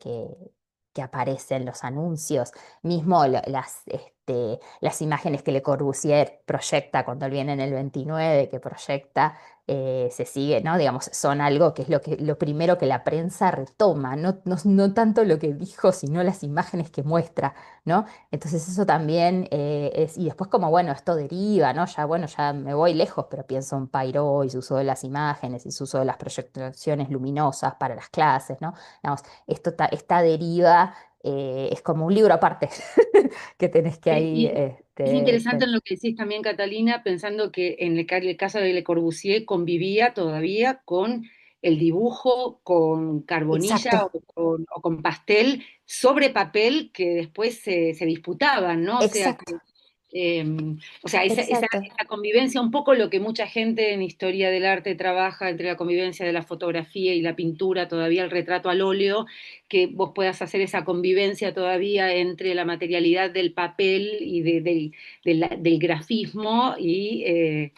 aparece en los anuncios, mismo las imágenes que Le Corbusier proyecta cuando él viene en el 29, que proyecta se sigue, ¿no? Digamos, son algo que es lo primero que la prensa retoma, no tanto lo que dijo, sino las imágenes que muestra, ¿no? Entonces eso también y después como, bueno, esto deriva, ¿no? Ya, bueno, ya me voy lejos, pero pienso en Pairó y su uso de las imágenes y su uso de las proyecciones luminosas para las clases, ¿no? Digamos, esta deriva es como un libro aparte que tenés que ahí, Y es interesante en lo que decís también, Catalina, pensando que en el caso de Le Corbusier convivía todavía con el dibujo, con carbonilla exacto, o con pastel sobre papel que después se disputaban, ¿no? exacto, Eh, o sea, exacto. esa convivencia, un poco lo que mucha gente en historia del arte trabaja entre la convivencia de la fotografía y la pintura, todavía el retrato al óleo, que vos puedas hacer esa convivencia todavía entre la materialidad del papel y del grafismo y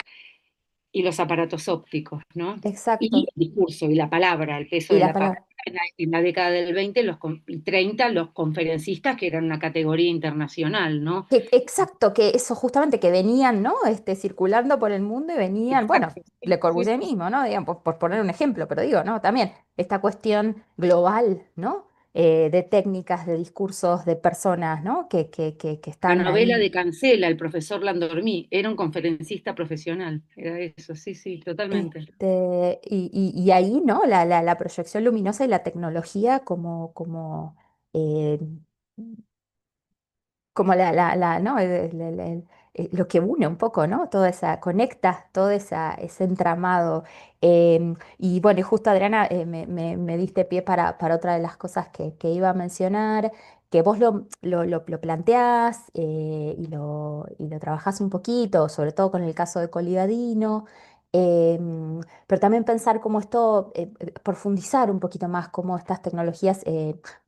los aparatos ópticos, ¿no? Y Exacto. el discurso y la palabra, el peso Y de la la palabra. palabra. En la década del 20 y 30, los conferencistas, que eran una categoría internacional, ¿no? Exacto, que eso justamente que venían, ¿no? Circulando por el mundo y venían, bueno, Exacto, sí, Le sí, Corbusier mismo, ¿no? Digamos, por poner un ejemplo, pero digo, ¿no? También esta cuestión global, ¿no? De técnicas, de discursos, de personas, ¿no? Que la están novela ahí. de Cancela, el profesor Landormí, era un conferencista profesional, era eso, sí, sí, totalmente. Y ahí, ¿no? La proyección luminosa y la tecnología eh, como ¿no? Lo que une un poco, ¿no? Conecta todo ese entramado. Y bueno, y justo Adriana, me diste pie para otra de las cosas que iba a mencionar, que vos lo planteás y lo trabajás un poquito, sobre todo con el caso de Colivadino. Pero también pensar cómo esto, profundizar un poquito más cómo estas tecnologías,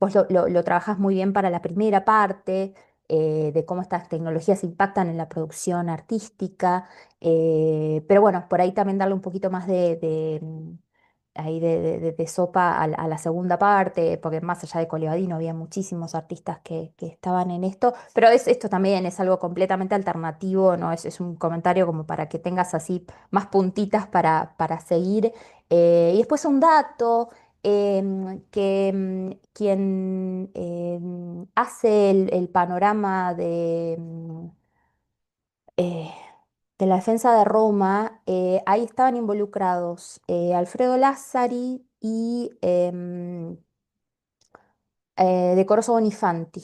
vos lo trabajás muy bien para la primera parte, de cómo estas tecnologías impactan en la producción artística, pero bueno, por ahí también darle un poquito más ahí de sopa a la segunda parte, porque más allá de Colevadino había muchísimos artistas que estaban en esto, pero esto también es algo completamente alternativo, ¿no? Es un comentario como para que tengas así más puntitas para seguir. Y después un dato que quien hace el panorama eh, de la defensa de Roma, ahí estaban involucrados Alfredo Lazzari y De Corso Bonifanti.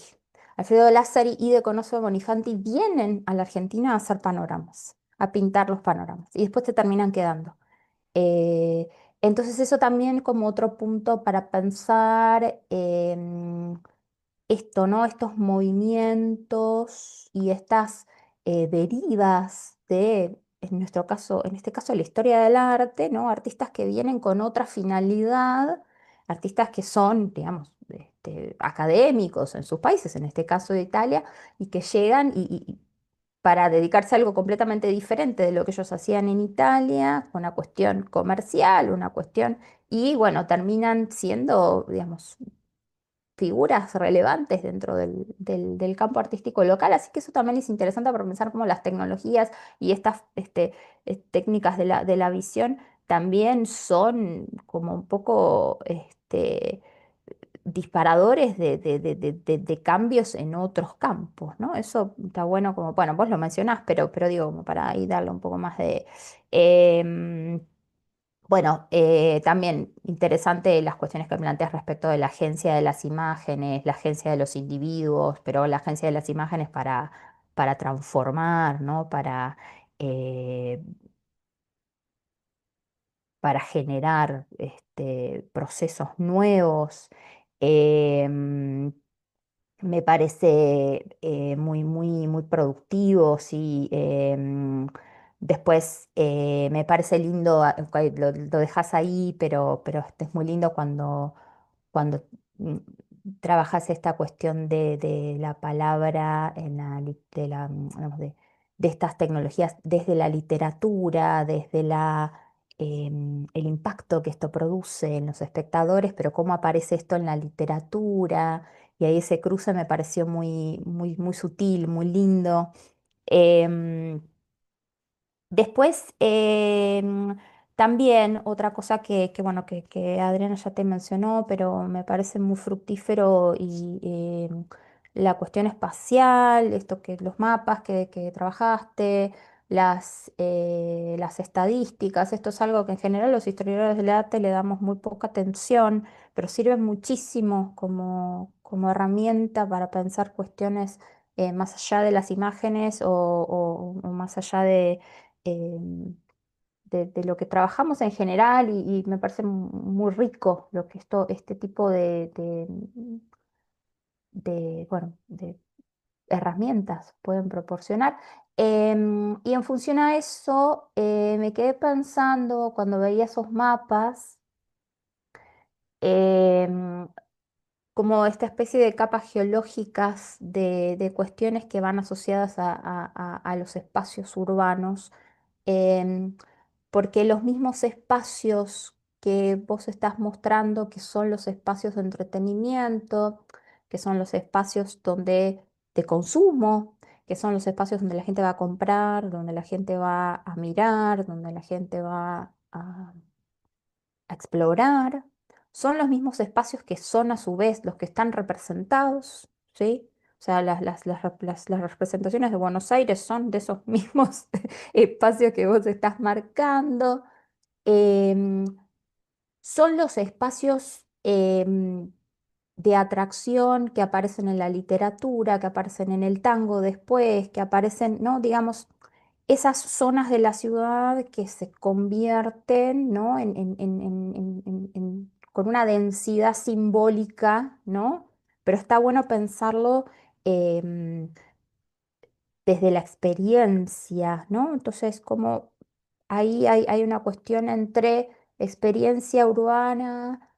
Alfredo Lazzari y De Corso Bonifanti vienen a la Argentina a hacer panoramas, a pintar los panoramas, y después te terminan quedando. Eh, entonces eso también como otro punto para pensar esto, ¿no? Estos movimientos y estas derivas en este caso, la historia del arte, ¿no? Artistas que vienen con otra finalidad, artistas que son, digamos, académicos en sus países, en este caso de Italia, y que llegan y para dedicarse a algo completamente diferente de lo que ellos hacían en Italia, una cuestión comercial, una cuestión, y bueno, terminan siendo, digamos, figuras relevantes dentro del campo artístico local, así que eso también es interesante para pensar cómo las tecnologías y estas técnicas de la visión también son como un poco disparadores de cambios en otros campos, ¿no? Eso está bueno como, bueno, vos lo mencionás, pero digo, como para ahí darle un poco más de... em, bueno, también interesante las cuestiones que planteas respecto de la agencia de las imágenes, la agencia de los individuos, pero la agencia de las imágenes para transformar, ¿no? Eh, para generar procesos nuevos. Em, Me parece muy, muy, muy productivo, sí. Después me parece lindo, lo dejas ahí, pero es muy lindo cuando trabajas esta cuestión de la palabra en digamos, de estas tecnologías desde la literatura, desde el impacto que esto produce en los espectadores, pero cómo aparece esto en la literatura. Y ahí ese cruce me pareció muy, muy, muy sutil, muy lindo. Em, Después, también otra cosa bueno, que Adriana ya te mencionó, pero me parece muy fructífero y la cuestión espacial, esto que los mapas que trabajaste, las estadísticas, esto es algo que en general los historiadores del arte le damos muy poca atención, pero sirve muchísimo como herramienta para pensar cuestiones más allá de las imágenes o más allá em, de lo que trabajamos en general y me parece muy rico lo que este tipo bueno, de herramientas pueden proporcionar. Y en función a eso, me quedé pensando cuando veía esos mapas, em, como esta especie de capas geológicas de cuestiones que van asociadas a los espacios urbanos, em, porque los mismos espacios que vos estás mostrando, que son los espacios de entretenimiento, que son los espacios de consumo, que son los espacios donde la gente va a comprar, donde la gente va a mirar, donde la gente va a explorar, son los mismos espacios que son a su vez los que están representados, ¿sí? O sea, las representaciones de Buenos Aires son de esos mismos espacios que vos estás marcando. Em, Son los espacios de atracción que aparecen en la literatura, que aparecen en el tango después, que aparecen, ¿no? Digamos, esas zonas de la ciudad que se convierten, ¿no? Con una densidad simbólica, ¿no? Pero está bueno pensarlo em, desde la experiencia, ¿no? Entonces, como ahí hay una cuestión entre experiencia urbana,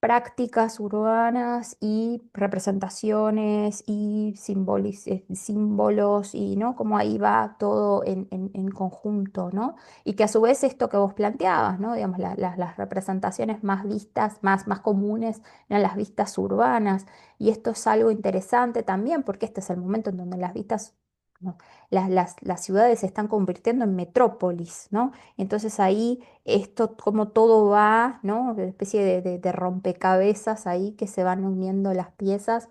prácticas urbanas y representaciones y símbolos y, ¿no? Como ahí va todo en conjunto, ¿no? Y que a su vez esto que vos planteabas, ¿no? Digamos, las representaciones más vistas, más comunes eran las vistas urbanas. Y esto es algo interesante también porque este es el momento en donde las vistas... ¿no? Las ciudades se están convirtiendo en metrópolis, ¿no? Entonces ahí esto, como todo va, ¿no? Una especie de rompecabezas ahí que se van uniendo las piezas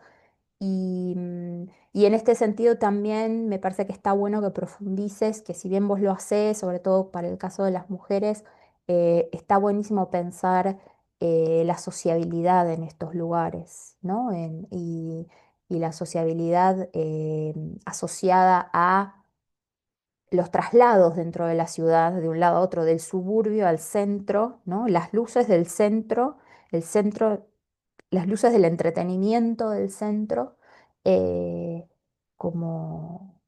y en este sentido también me parece que está bueno que profundices, que si bien vos lo hacés, sobre todo para el caso de las mujeres, está buenísimo pensar la sociabilidad en estos lugares, ¿no? Y la sociabilidad asociada a los traslados dentro de la ciudad, de un lado a otro, del suburbio al centro, ¿no? Las luces del centro, el centro, las luces del entretenimiento del centro, eh, como,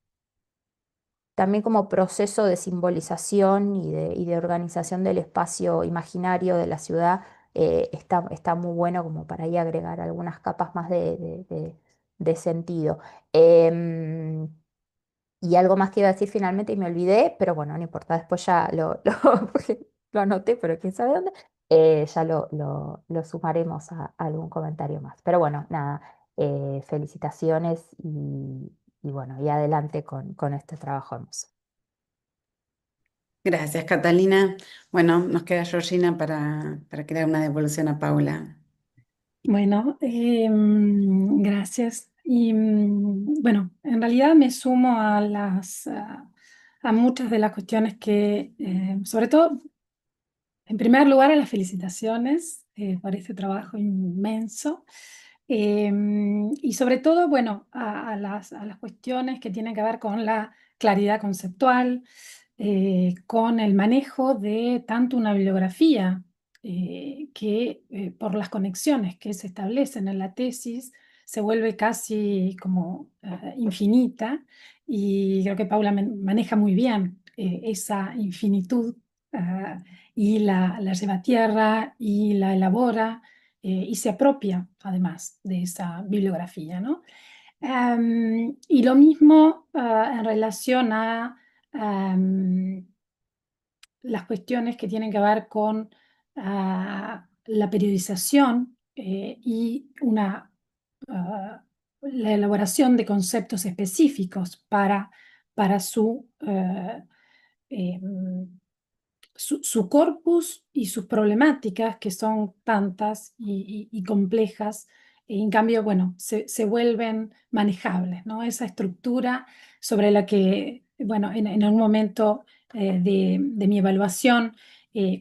también como proceso de simbolización y de organización del espacio imaginario de la ciudad está muy bueno como para ahí agregar algunas capas más de sentido. Em, y algo más que iba a decir finalmente y me olvidé, pero bueno, no importa, después ya porque lo anoté, pero quién sabe dónde, ya lo sumaremos a algún comentario más. Pero bueno, nada, felicitaciones y bueno, y adelante con este trabajo hermoso. Gracias, Catalina. Bueno, nos queda Georgina para crear una devolución a Paula. Bueno, gracias. Y bueno, en realidad me sumo a muchas de las cuestiones que, sobre todo, en primer lugar, a las felicitaciones por este trabajo inmenso. Y sobre todo, bueno, a las cuestiones que tienen que ver con la claridad conceptual, con el manejo de tanto una bibliografía que por las conexiones que se establecen en la tesis se vuelve casi como infinita, y creo que Paula maneja muy bien esa infinitud, ah, y la lleva a tierra y la elabora y se apropia además de esa bibliografía, ¿no? Y lo mismo en relación a las cuestiones que tienen que ver con la periodización y la elaboración de conceptos específicos para eh, su corpus y sus problemáticas, que son tantas y complejas, en cambio, bueno, se vuelven manejables, ¿no? Esa estructura sobre la que, bueno, en algún momento de mi evaluación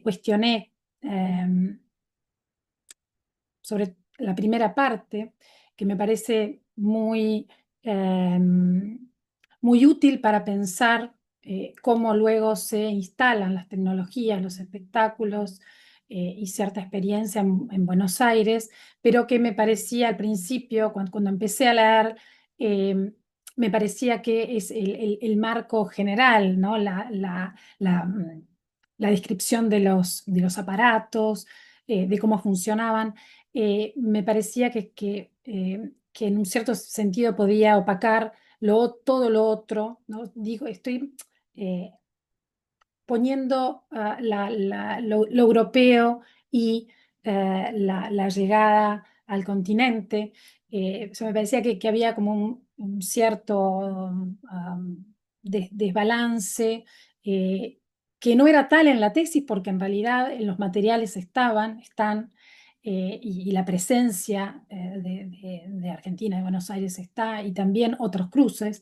cuestioné sobre la primera parte, que me parece muy útil para pensar cómo luego se instalan las tecnologías, los espectáculos y cierta experiencia en Buenos Aires, pero que me parecía al principio, cuando empecé a leer, me parecía que es el marco general, ¿no? La descripción de los aparatos, de cómo funcionaban, me parecía que en un cierto sentido podía opacar todo lo otro, ¿no? Digo, estoy poniendo lo europeo y la llegada al continente. O sea, me parecía que había como un cierto desbalance, que no era tal en la tesis, porque en realidad en los materiales están, y la presencia de Argentina, de Buenos Aires está, y también otros cruces.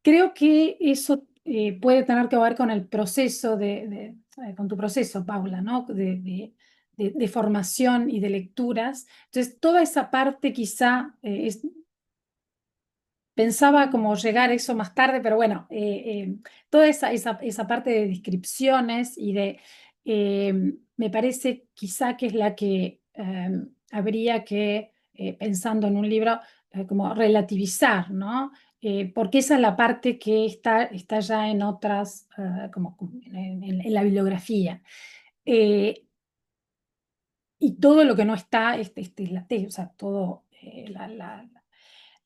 Creo que eso puede tener que ver con el proceso con tu proceso, Paula, ¿no? De formación y de lecturas. Entonces, toda esa parte quizá pensaba como llegar a eso más tarde, pero bueno, toda esa parte de descripciones me parece quizá que es la que habría que, pensando en un libro, como relativizar, ¿no? Porque esa es la parte que está ya en otras, como en la bibliografía. Y todo lo que no está, es la o sea, todo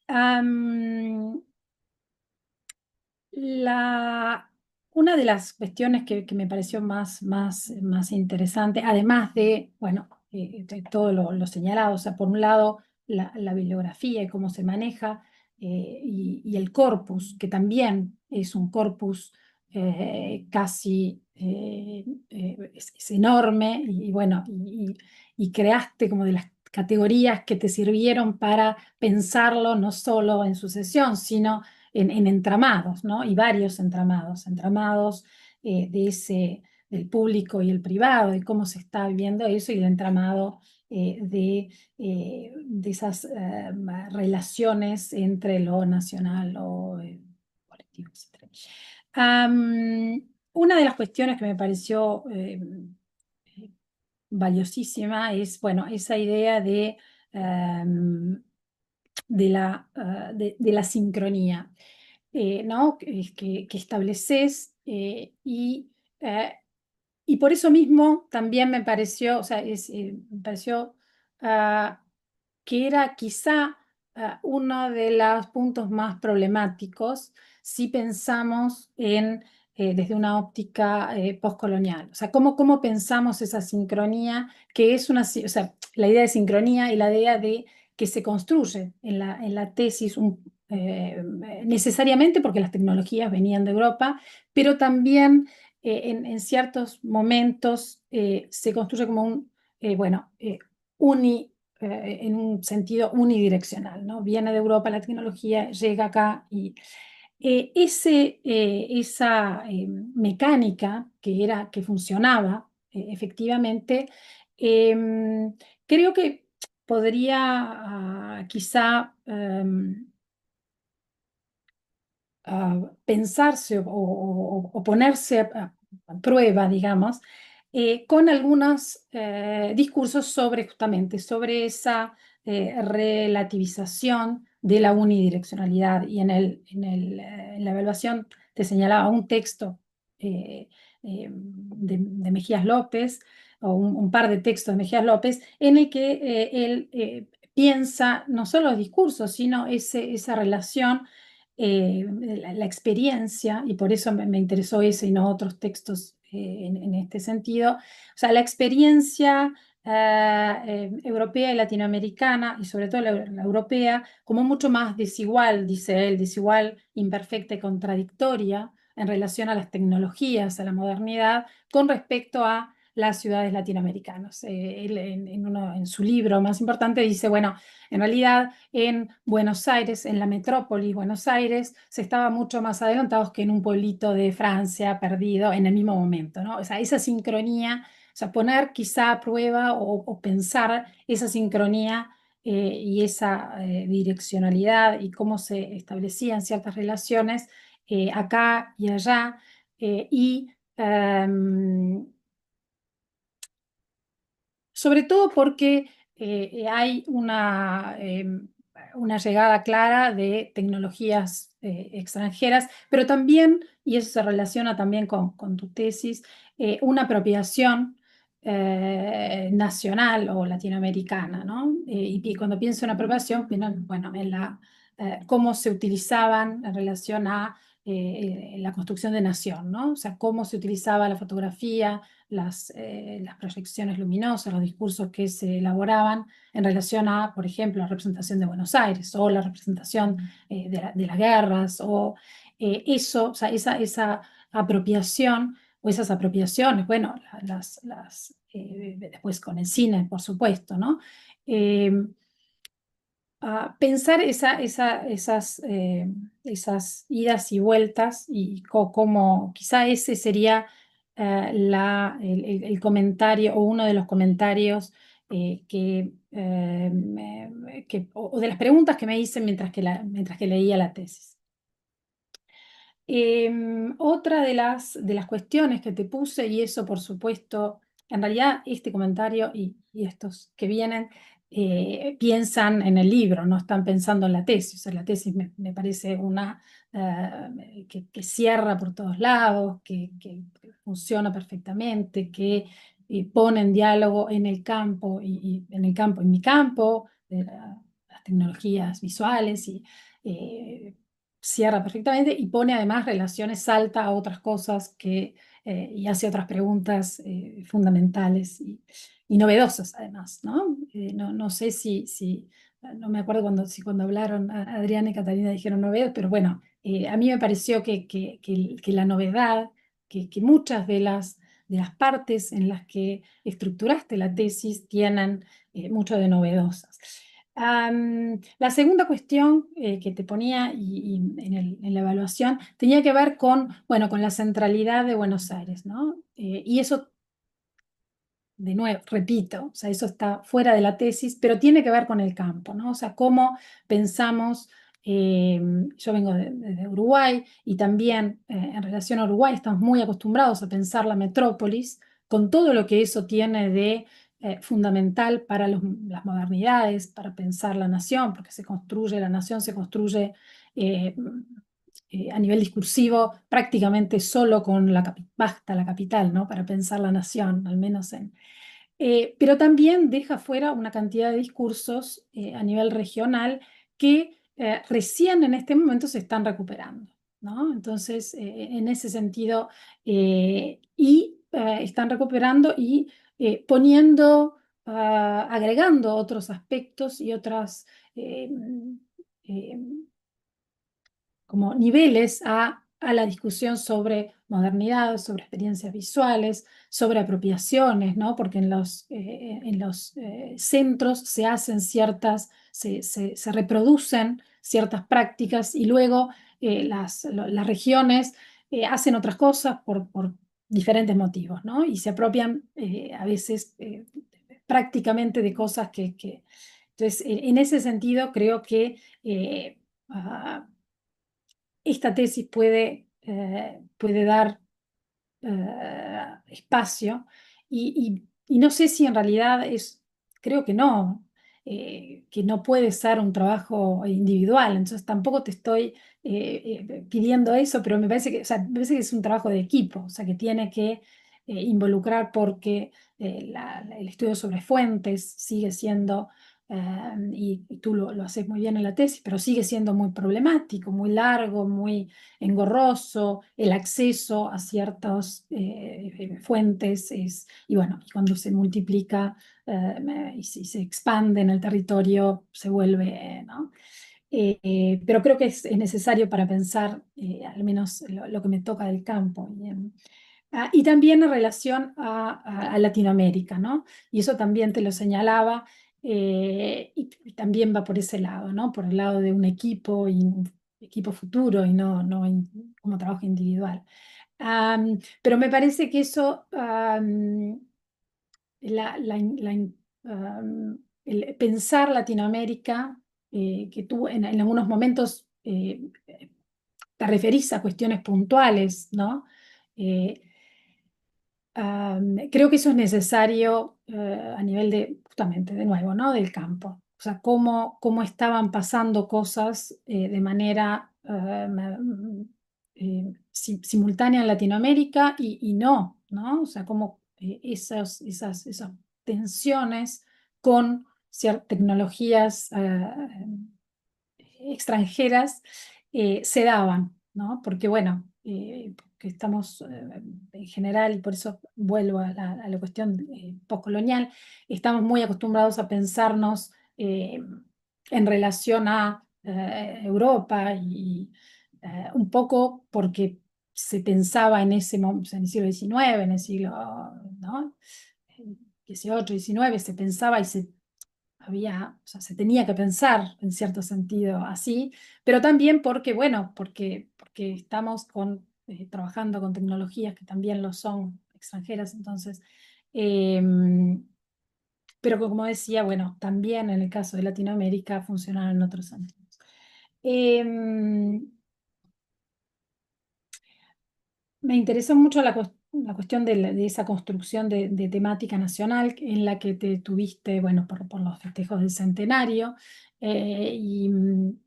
Am, una de las cuestiones que me pareció más interesante, además de, bueno, de todo lo señalado, o sea, por un lado, la bibliografía y cómo se maneja, y el corpus, que también es un corpus casi es enorme, y bueno, y creaste como de las categorías que te sirvieron para pensarlo no solo en sucesión, sino en entramados, ¿no? Y varios entramados del público y el privado, de cómo se está viviendo eso, y el entramado de esas relaciones entre lo nacional o colectivo, etc. Una de las cuestiones que me pareció valiosísima es, bueno, esa idea de la sincronía, ¿no? Que estableces, y Y por eso mismo también me pareció, o sea, me pareció que era quizá uno de los puntos más problemáticos si pensamos desde una óptica postcolonial. O sea, ¿cómo pensamos esa sincronía, que es o sea, la idea de sincronía y la idea de que se construye en la tesis necesariamente porque las tecnologías venían de Europa, pero también en ciertos momentos se construye como en un sentido unidireccional, ¿no? Viene de Europa la tecnología, llega acá y esa mecánica que funcionaba efectivamente, creo que podría quizá pensarse o ponerse a prueba, digamos, con algunos discursos justamente sobre esa relativización de la unidireccionalidad. Y en la evaluación te señalaba un texto de Mejías López, o un par de textos de Mejías López, en el que él piensa no solo los discursos, sino esa relación, la experiencia, y por eso me interesó ese y no otros textos en este sentido. O sea, la experiencia europea y latinoamericana, y sobre todo la europea, como mucho más desigual, dice él, desigual, imperfecta y contradictoria en relación a las tecnologías, a la modernidad, con respecto a las ciudades latinoamericanas. Él en su libro más importante dice, bueno, en realidad en Buenos Aires, en la metrópoli Buenos Aires, se estaba mucho más adelantados que en un pueblito de Francia perdido en el mismo momento, ¿no? O sea, esa sincronía, o sea, poner quizá a prueba o pensar esa sincronía y esa direccionalidad y cómo se establecían ciertas relaciones acá y allá, y sobre todo porque hay una llegada clara de tecnologías extranjeras, pero también, y eso se relaciona también con tu tesis, una apropiación nacional o latinoamericana, ¿no? Y cuando pienso en apropiación, bueno, cómo se utilizaban en relación a la construcción de nación, ¿no? O sea, cómo se utilizaba la fotografía, las proyecciones luminosas, los discursos que se elaboraban en relación a, por ejemplo, la representación de Buenos Aires o la representación de las guerras o eso, o sea, esa apropiación o esas apropiaciones, bueno, después con el cine, por supuesto, ¿no? Pensar esas idas y vueltas y cómo quizá ese sería el comentario o uno de los comentarios o de las preguntas que me hice mientras que leía la tesis. Otra de las cuestiones que te puse, y eso por supuesto, en realidad este comentario y estos que vienen piensan en el libro, no están pensando en la tesis. O sea, la tesis me parece una que cierra por todos lados, que funciona perfectamente, que pone en diálogo en el campo y en mi campo, de las tecnologías visuales y cierra perfectamente y pone además relaciones, salta a otras cosas y hace otras preguntas fundamentales y novedosas además, ¿no? No sé no me acuerdo cuando hablaron, Adriana y Catalina dijeron novedad, pero bueno, a mí me pareció que la novedad, que muchas de las partes en las que estructuraste la tesis tienen mucho de novedosas. La segunda cuestión que te ponía en la evaluación tenía que ver con la centralidad de Buenos Aires, ¿no? Y eso, de nuevo, repito, o sea, eso está fuera de la tesis, pero tiene que ver con el campo, ¿no? O sea, cómo pensamos, yo vengo de Uruguay y también en relación a Uruguay estamos muy acostumbrados a pensar la metrópolis con todo lo que eso tiene de fundamental para las modernidades, para pensar la nación, porque la nación se construye a nivel discursivo prácticamente solo con basta la capital, ¿no? Para pensar la nación, al menos pero también deja fuera una cantidad de discursos a nivel regional que recién en este momento se están recuperando, ¿no? Entonces, en ese sentido, están recuperando y poniendo, agregando otros aspectos y otras eh, eh, como niveles a la discusión sobre modernidad, sobre experiencias visuales, sobre apropiaciones, ¿no? Porque en los centros se hacen se reproducen ciertas prácticas y luego las regiones hacen otras cosas por diferentes motivos, ¿no? Y se apropian a veces prácticamente de cosas Entonces, en ese sentido, creo que ah, esta tesis puede dar espacio y no sé si en realidad creo que no puede ser un trabajo individual, entonces tampoco te estoy pidiendo eso, pero me parece o sea, me parece que es un trabajo de equipo, o sea, que tiene que involucrar porque el estudio sobre fuentes sigue siendo y tú lo haces muy bien en la tesis, pero sigue siendo muy problemático, muy largo, muy engorroso, el acceso a ciertas fuentes y bueno, y cuando se multiplica y se expande en el territorio, se vuelve, ¿no? Pero creo que es necesario para pensar al menos lo que me toca del campo. Y también en relación a Latinoamérica, ¿no? Y eso también te lo señalaba, y también va por ese lado, ¿no? Por el lado de un equipo y un equipo futuro y no como trabajo individual. Pero me parece que eso, el pensar Latinoamérica, que tú en algunos momentos te referís a cuestiones puntuales, ¿no? Eh, Creo que eso es necesario a nivel justamente, de nuevo, ¿no? Del campo. O sea, cómo estaban pasando cosas de manera simultánea en Latinoamérica y no, o sea, cómo esas tensiones con ciertas tecnologías extranjeras se daban, ¿no? Porque, bueno, que estamos en general, y por eso vuelvo a la cuestión postcolonial, estamos muy acostumbrados a pensarnos en relación a Europa y un poco porque se pensaba en ese momento, en el siglo XIX, en el siglo, ¿no? XVIII, XIX, se pensaba y o sea, se tenía que pensar en cierto sentido así, pero también porque, bueno, porque estamos trabajando con tecnologías que también lo son extranjeras, entonces, pero como decía, bueno, también en el caso de Latinoamérica funcionaron en otros sentidos. Me interesó mucho la cuestión de esa construcción de temática nacional en la que te tuviste, bueno, por los festejos del centenario, y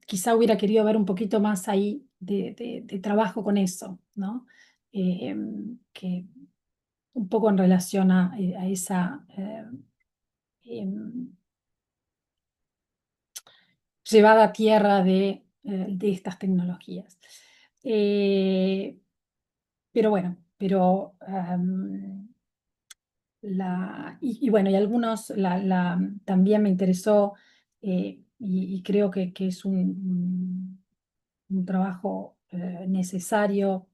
quizá hubiera querido ver un poquito más ahí de trabajo con eso, ¿no? Eh, que un poco en relación a esa em, llevada a tierra de estas tecnologías. Pero bueno, y bueno, y algunos, también me interesó y creo que es un trabajo necesario,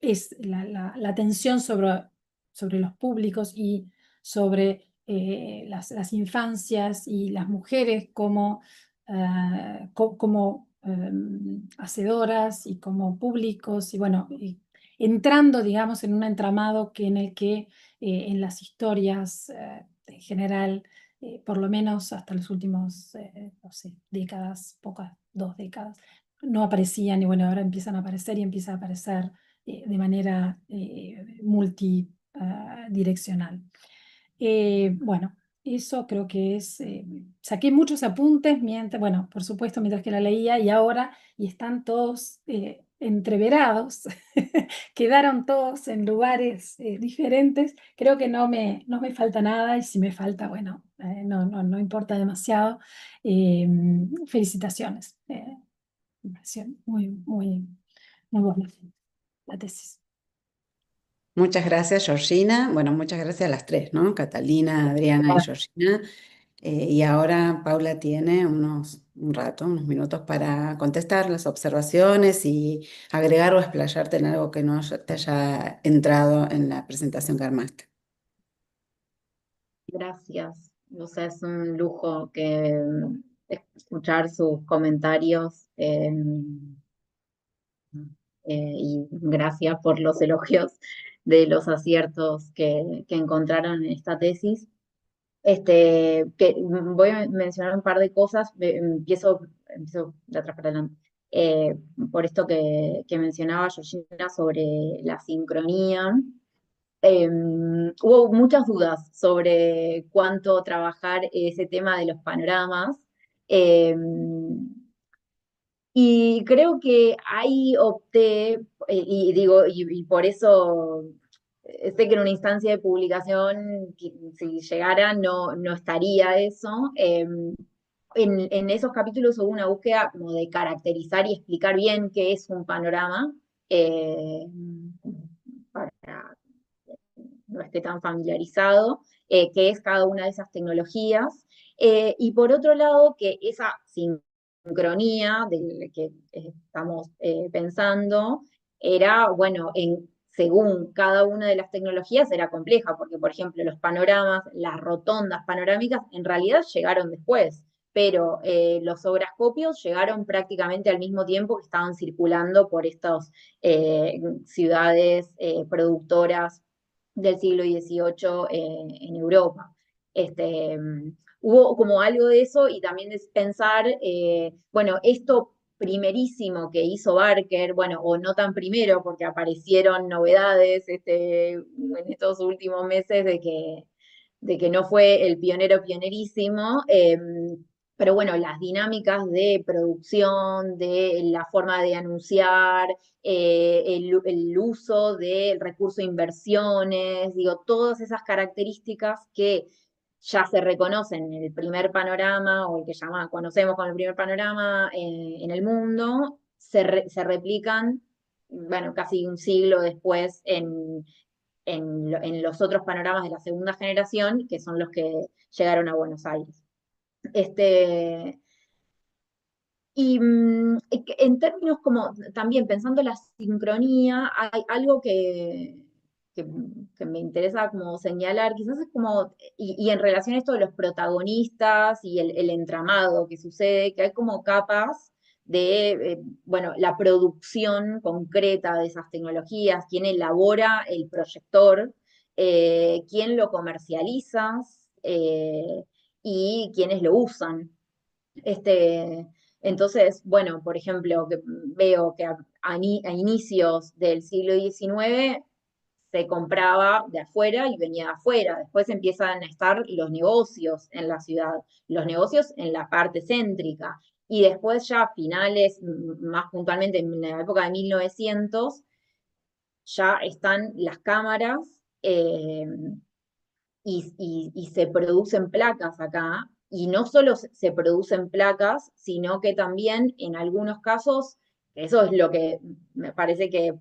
es la atención sobre los públicos y sobre las infancias y las mujeres como, hacedoras y como públicos, y bueno, entrando, digamos, en un entramado en el que en las historias en general, por lo menos hasta los últimos, no sé, décadas, pocas, 2 décadas, no aparecían y bueno, ahora empiezan a aparecer y empiezan a aparecer de manera multidireccional. Bueno, eso creo que es, saqué muchos apuntes mientras, bueno, por supuesto, mientras que la leía y están todos entreverados, quedaron todos en lugares diferentes. Creo que no me falta nada y si me falta, bueno, no importa demasiado. Felicitaciones. Me pareció muy buena la tesis. Muchas gracias, Georgina. Bueno, muchas gracias a las tres, ¿no? Catalina, Adriana y Georgina. Y ahora Paula tiene unos minutos para contestar las observaciones y agregar o explayarte en algo que no te haya entrado en la presentación que armaste. Gracias. O sea, es un lujo que escuchar sus comentarios y gracias por los elogios de los aciertos que encontraron en esta tesis. Que voy a mencionar un par de cosas, empiezo de atrás para adelante. Por esto que mencionaba Georgina sobre la sincronía. Hubo muchas dudas sobre cuánto trabajar ese tema de los panoramas. Y creo que ahí opté, y por eso sé que en una instancia de publicación, si llegara, no estaría eso. En esos capítulos hubo una búsqueda como de caracterizar y explicar bien qué es un panorama, para no esté tan familiarizado, qué es cada una de esas tecnologías. Y por otro lado, que esa sincronía de que estamos pensando era, bueno, según cada una de las tecnologías era compleja, porque por ejemplo los panoramas, las rotondas panorámicas, en realidad llegaron después, pero los ograscopios llegaron prácticamente al mismo tiempo que estaban circulando por estas ciudades productoras del siglo XVIII en Europa. Hubo como algo de eso y también es pensar, bueno, esto primerísimo que hizo Barker, bueno, o no tan primero porque aparecieron novedades en estos últimos meses de que no fue el pionero pionerísimo, pero bueno, las dinámicas de producción, de la forma de anunciar, el uso del recurso de inversiones, digo, todas esas características que ya se reconocen en el primer panorama, o el que conocemos como el primer panorama en el mundo, se replican, bueno, casi un siglo después en los otros panoramas de la segunda generación, que son los que llegaron a Buenos Aires. Y en términos como también pensando la sincronía, hay algo que me interesa como señalar, quizás es como, y en relación a esto de los protagonistas y el entramado que sucede, que hay como capas de, bueno, la producción concreta de esas tecnologías, quién elabora el proyector, quién lo comercializa, y quiénes lo usan. Entonces, bueno, por ejemplo, que veo que a inicios del siglo XIX se compraba de afuera y venía de afuera. Después empiezan a estar los negocios en la ciudad, los negocios en la parte céntrica. Y después ya a finales, más puntualmente en la época de 1900, ya están las cámaras, y se producen placas acá, y no solo se producen placas, sino que también en algunos casos, eso es lo que me parece que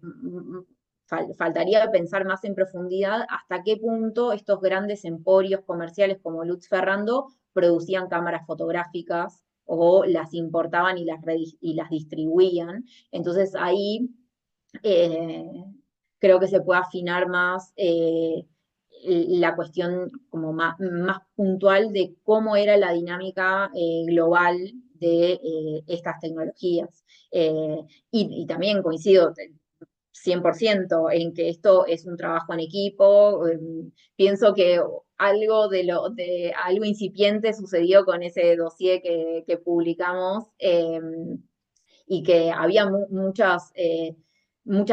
faltaría pensar más en profundidad, hasta qué punto estos grandes emporios comerciales como Lutz Ferrando producían cámaras fotográficas o las importaban y las distribuían. Entonces ahí creo que se puede afinar más la cuestión como más puntual de cómo era la dinámica global de estas tecnologías. Y también coincido 100% en que esto es un trabajo en equipo. Pienso que algo incipiente sucedió con ese dossier que publicamos, y que había muchas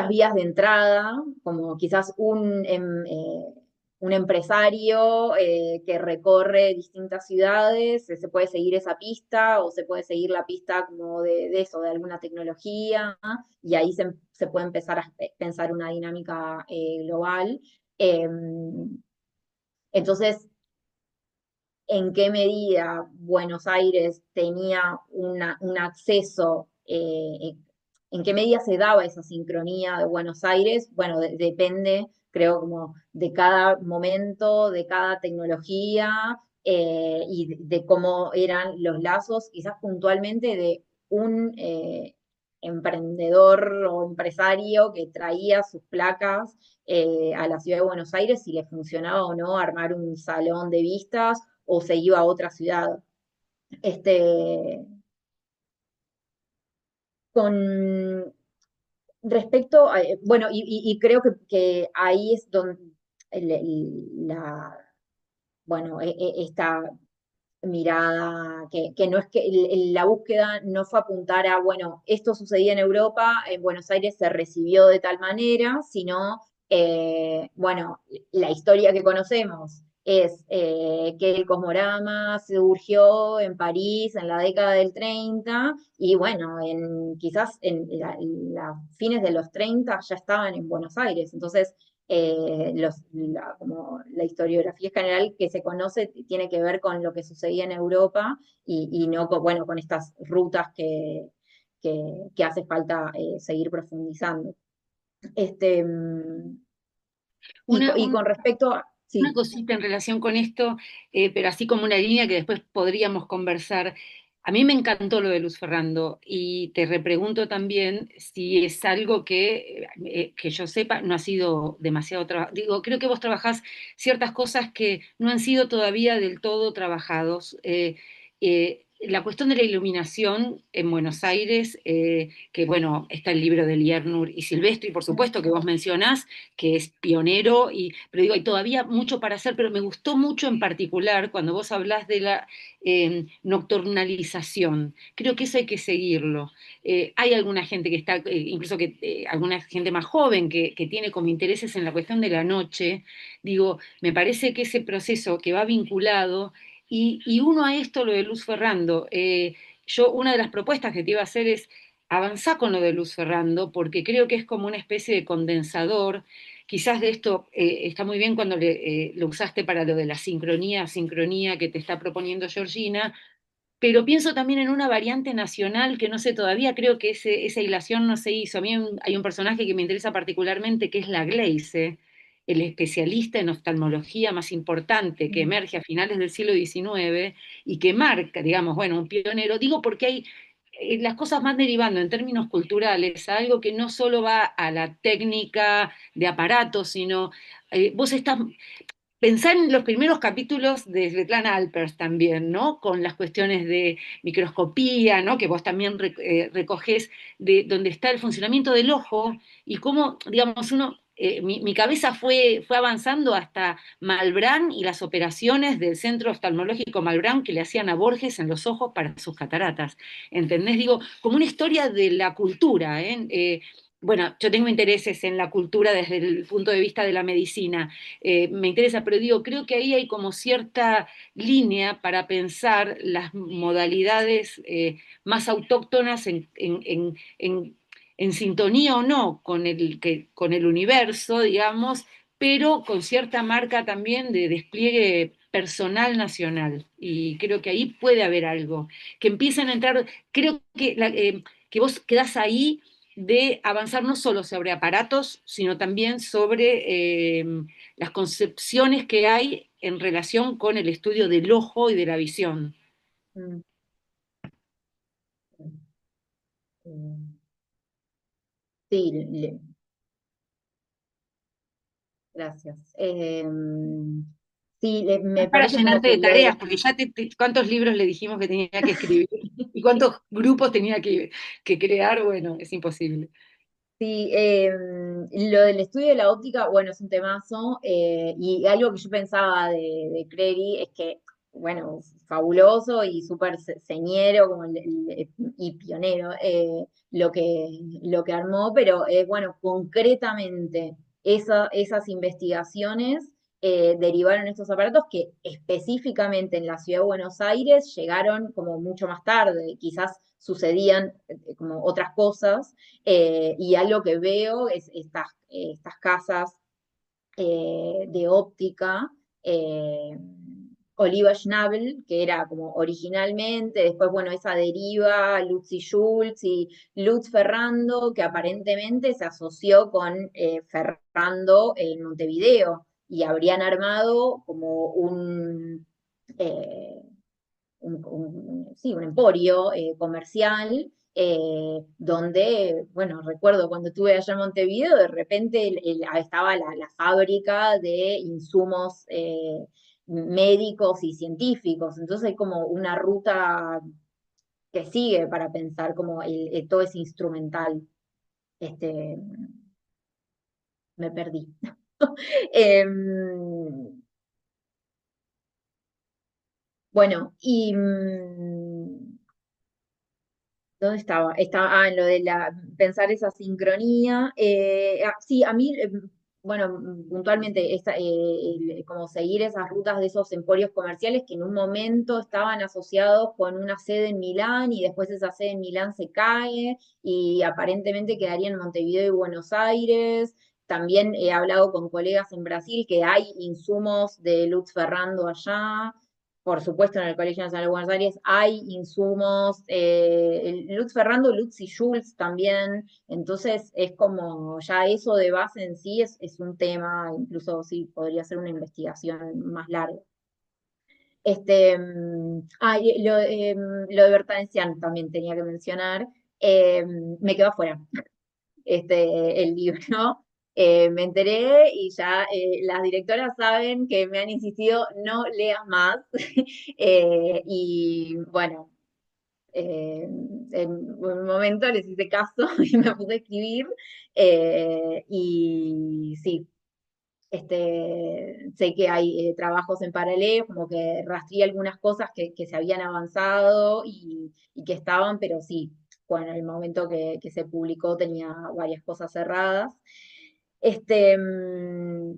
vías de entrada, como quizás un empresario que recorre distintas ciudades, se puede seguir esa pista o se puede seguir la pista como de eso, de alguna tecnología, y ahí se puede empezar a pensar una dinámica global. Entonces, ¿en qué medida Buenos Aires tenía un acceso, en qué medida se daba esa sincronía de Buenos Aires? Bueno, depende, creo, como de cada momento, de cada tecnología, y de cómo eran los lazos, quizás puntualmente de un emprendedor o empresario que traía sus placas a la ciudad de Buenos Aires, si le funcionaba o no armar un salón de vistas o se iba a otra ciudad. Este, con respecto a, bueno, y creo que ahí es donde la, bueno, esta mirada, que no es que la búsqueda no fue apuntar a, bueno, esto sucedía en Europa, en Buenos Aires se recibió de tal manera, sino, bueno, la historia que conocemos es que el Cosmorama surgió en París en la década del 30 y bueno, quizás en fines de los 30 ya estaban en Buenos Aires, entonces como la historiografía general que se conoce tiene que ver con lo que sucedía en Europa y no con, bueno, con estas rutas que hace falta seguir profundizando. Este, Una, y con respecto a... Una Sí. cosita en relación con esto, pero así como una línea que después podríamos conversar. A mí me encantó lo de Luz Ferrando y te repregunto también si es algo que yo sepa no ha sido demasiado trabajado. Digo, creo que vos trabajás ciertas cosas que no han sido todavía del todo trabajados. La cuestión de la iluminación en Buenos Aires, que bueno, está el libro de Liernur y Silvestri, por supuesto, que vos mencionás, que es pionero, pero digo, hay todavía mucho para hacer, pero me gustó mucho en particular cuando vos hablás de la nocturnalización. Creo que eso hay que seguirlo. Hay alguna gente que está, incluso alguna gente más joven que tiene como intereses en la cuestión de la noche. Digo, me parece que ese proceso que va vinculado, y uno a esto, lo de Luz Ferrando, yo una de las propuestas que te iba a hacer es avanzar con lo de Luz Ferrando, porque creo que es como una especie de condensador. Quizás de esto está muy bien cuando lo usaste para lo de la sincronía que te está proponiendo Georgina, pero pienso también en una variante nacional que no sé, todavía creo que esa hilación no se hizo. A mí hay un personaje que me interesa particularmente, que es la Gleice, el especialista en oftalmología más importante que emerge a finales del siglo XIX y que marca, digamos, bueno, un pionero. Digo porque hay las cosas van derivando en términos culturales a algo que no solo va a la técnica de aparatos, sino vos estás pensar en los primeros capítulos de Svetlana Alpers también, ¿no? Con las cuestiones de microscopía, ¿no? Que vos también recogés de donde está el funcionamiento del ojo y cómo, digamos, mi cabeza fue avanzando hasta Malbrán y las operaciones del Centro Oftalmológico Malbrán que le hacían a Borges en los ojos para sus cataratas. ¿Entendés? Digo, como una historia de la cultura, ¿eh? Bueno, yo tengo intereses en la cultura desde el punto de vista de la medicina, me interesa, pero digo, creo que ahí hay como cierta línea para pensar las modalidades más autóctonas en sintonía o no con el universo, digamos, pero con cierta marca también de despliegue personal nacional. Y creo que ahí puede haber algo, que empiecen a entrar, creo que vos quedás ahí de avanzar no solo sobre aparatos, sino también sobre las concepciones que hay en relación con el estudio del ojo y de la visión. Mm, mm, sí, gracias. Sí, Es me para parece como llenarte que de lo tareas, de... porque ya cuántos libros le dijimos que tenía que escribir y cuántos grupos tenía que crear, bueno, es imposible. Sí, lo del estudio de la óptica, bueno, es un temazo, y algo que yo pensaba de Creri es que, bueno, fabuloso y súper señero como y pionero lo que armó, pero bueno, concretamente esas investigaciones derivaron estos aparatos que específicamente en la ciudad de Buenos Aires llegaron como mucho más tarde, quizás sucedían como otras cosas, y algo que veo es estas casas de óptica, Oliva Schnabel, que era como originalmente, después, bueno, esa deriva, Lutz y Schultz y Lutz Ferrando, que aparentemente se asoció con Ferrando en Montevideo, y habrían armado como eh, sí, un emporio comercial, donde, bueno, recuerdo cuando estuve allá en Montevideo, de repente estaba la fábrica de insumos médicos y científicos, entonces hay como una ruta que sigue para pensar como todo ese instrumental. Este, me perdí. Bueno, y ¿dónde estaba? Estaba en lo de pensar esa sincronía. Sí, a mí, bueno, puntualmente, como seguir esas rutas de esos emporios comerciales que en un momento estaban asociados con una sede en Milán y después esa sede en Milán se cae y aparentemente quedaría en Montevideo y Buenos Aires. También he hablado con colegas en Brasil que hay insumos de Lutz Ferrando allá. Por supuesto, en el Colegio Nacional de Buenos Aires hay insumos, Lutz Ferrando, Lutz y Schultz también, entonces es como ya eso de base en sí es un tema, incluso sí podría ser una investigación más larga. Lo de Bertancian también tenía que mencionar, me quedó afuera el libro. Me enteré y ya las directoras saben que me han insistido, no leas más. Y bueno, en un momento les hice caso y me puse a escribir. Y sí, sé que hay trabajos en paralelo, como que rastreé algunas cosas que se habían avanzado y que estaban, pero sí, bueno, en el momento que se publicó tenía varias cosas cerradas. Este, mm,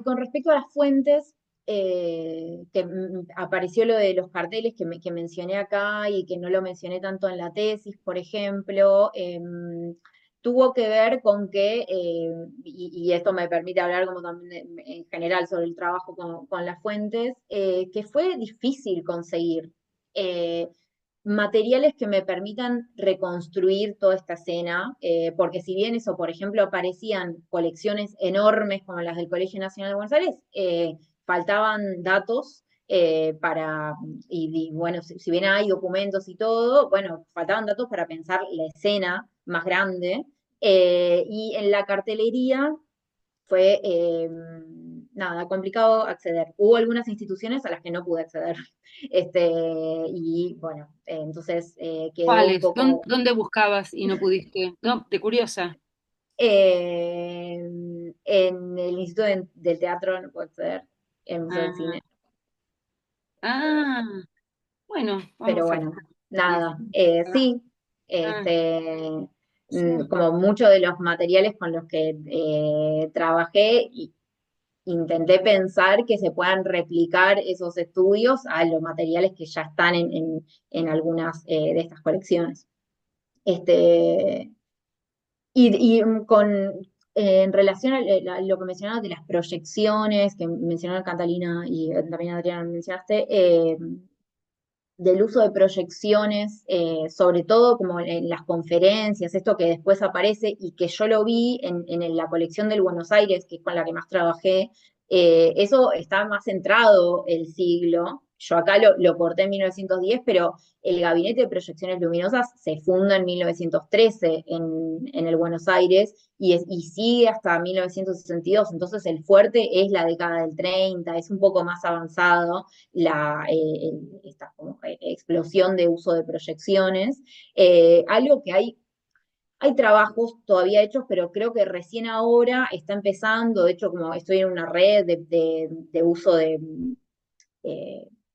con respecto a las fuentes, apareció lo de los carteles que mencioné acá y que no lo mencioné tanto en la tesis, por ejemplo, tuvo que ver con que, y esto me permite hablar como también en general sobre el trabajo con las fuentes, que fue difícil conseguir. Materiales que me permitan reconstruir toda esta escena, porque si bien eso, por ejemplo, aparecían colecciones enormes como las del Colegio Nacional de Buenos Aires, faltaban datos y bueno, si bien hay documentos y todo, bueno, faltaban datos para pensar la escena más grande, y en la cartelería fue, nada, complicado acceder. Hubo algunas instituciones a las que no pude acceder. Y bueno, entonces quedó un ¿Cuáles? poco ¿Dónde buscabas y no pudiste? No, de curiosa. en el Instituto del Teatro, no puedo acceder, en el Museo del Ah, Cine. ah, bueno, Pero vamos a bueno, estar. nada, Ah, sí, ah, sí. como muchos de los materiales con los que trabajé, intenté pensar que se puedan replicar esos estudios a los materiales que ya están en algunas de estas colecciones. Este, en relación a lo que mencionabas de las proyecciones, que mencionaron Catalina y también Adriana mencionaste, del uso de proyecciones, sobre todo como en las conferencias, esto que después aparece y que yo lo vi en la colección del Buenos Aires, que es con la que más trabajé, eso está más centrado el siglo. Yo acá lo corté en 1910, pero el Gabinete de Proyecciones Luminosas se funda en 1913 en el Buenos Aires y sigue hasta 1962. Entonces el fuerte es la década del 30, es un poco más avanzado esta como, explosión de uso de proyecciones. Algo que hay trabajos todavía hechos, pero creo que recién ahora está empezando. De hecho, como estoy en una red de uso de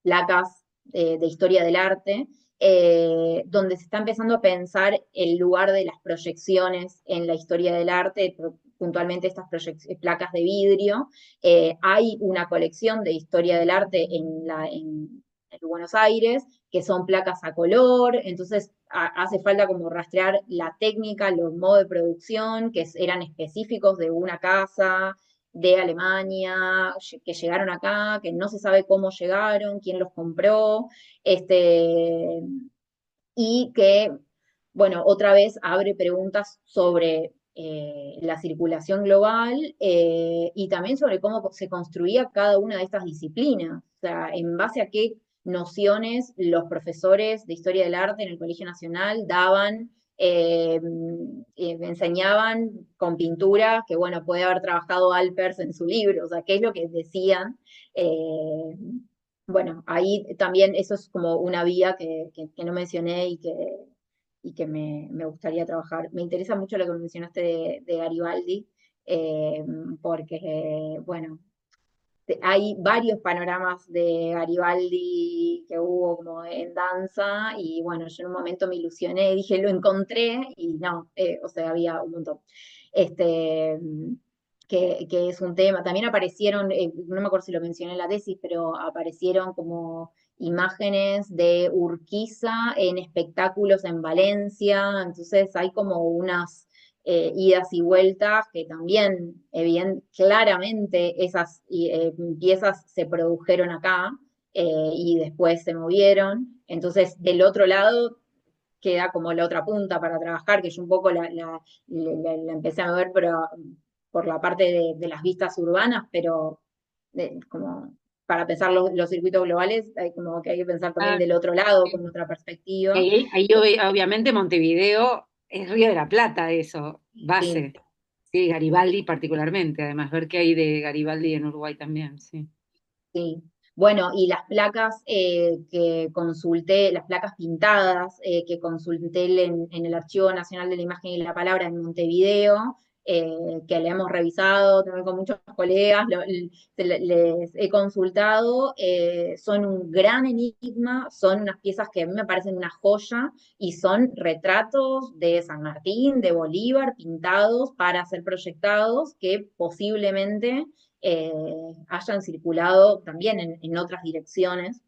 placas de historia del arte, donde se está empezando a pensar el lugar de las proyecciones en la historia del arte, puntualmente estas placas de vidrio. Hay una colección de historia del arte en Buenos Aires, que son placas a color, entonces hace falta como rastrear la técnica, los modos de producción, que eran específicos de una casa de Alemania, que llegaron acá, que no se sabe cómo llegaron, quién los compró, y que, bueno, otra vez abre preguntas sobre la circulación global y también sobre cómo se construía cada una de estas disciplinas, o sea, en base a qué nociones los profesores de Historia del Arte en el Colegio Nacional daban, enseñaban con pintura, que bueno, puede haber trabajado Alpers en su libro, o sea, qué es lo que decían. Bueno, ahí también eso es como una vía que no mencioné y que me gustaría trabajar. Me interesa mucho lo que mencionaste de Garibaldi, porque, bueno, hay varios panoramas de Garibaldi que hubo como en danza y bueno, yo en un momento me ilusioné, dije, lo encontré y no, o sea, había un montón. Este, que es un tema, también aparecieron, no me acuerdo si lo mencioné en la tesis, pero aparecieron como imágenes de Urquiza en espectáculos en Valencia, entonces hay como unas idas y vueltas, que también, claramente esas piezas se produjeron acá y después se movieron. Entonces, del otro lado queda como la otra punta para trabajar, que yo un poco la empecé a mover pero, por la parte de las vistas urbanas, pero como para pensar los circuitos globales, como que hay que pensar también Ah, del otro lado, sí. con otra perspectiva. Ahí obviamente Montevideo es Río de la Plata, eso, Sí. base. Sí, Garibaldi particularmente, además, ver qué hay de Garibaldi en Uruguay también, sí. Sí, bueno, y las placas que consulté, las placas pintadas que consulté en el Archivo Nacional de la Imagen y la Palabra en Montevideo, que le hemos revisado también con muchos colegas, les he consultado, son un gran enigma, son unas piezas que a mí me parecen una joya y son retratos de San Martín, de Bolívar, pintados para ser proyectados, que posiblemente hayan circulado también en otras direcciones.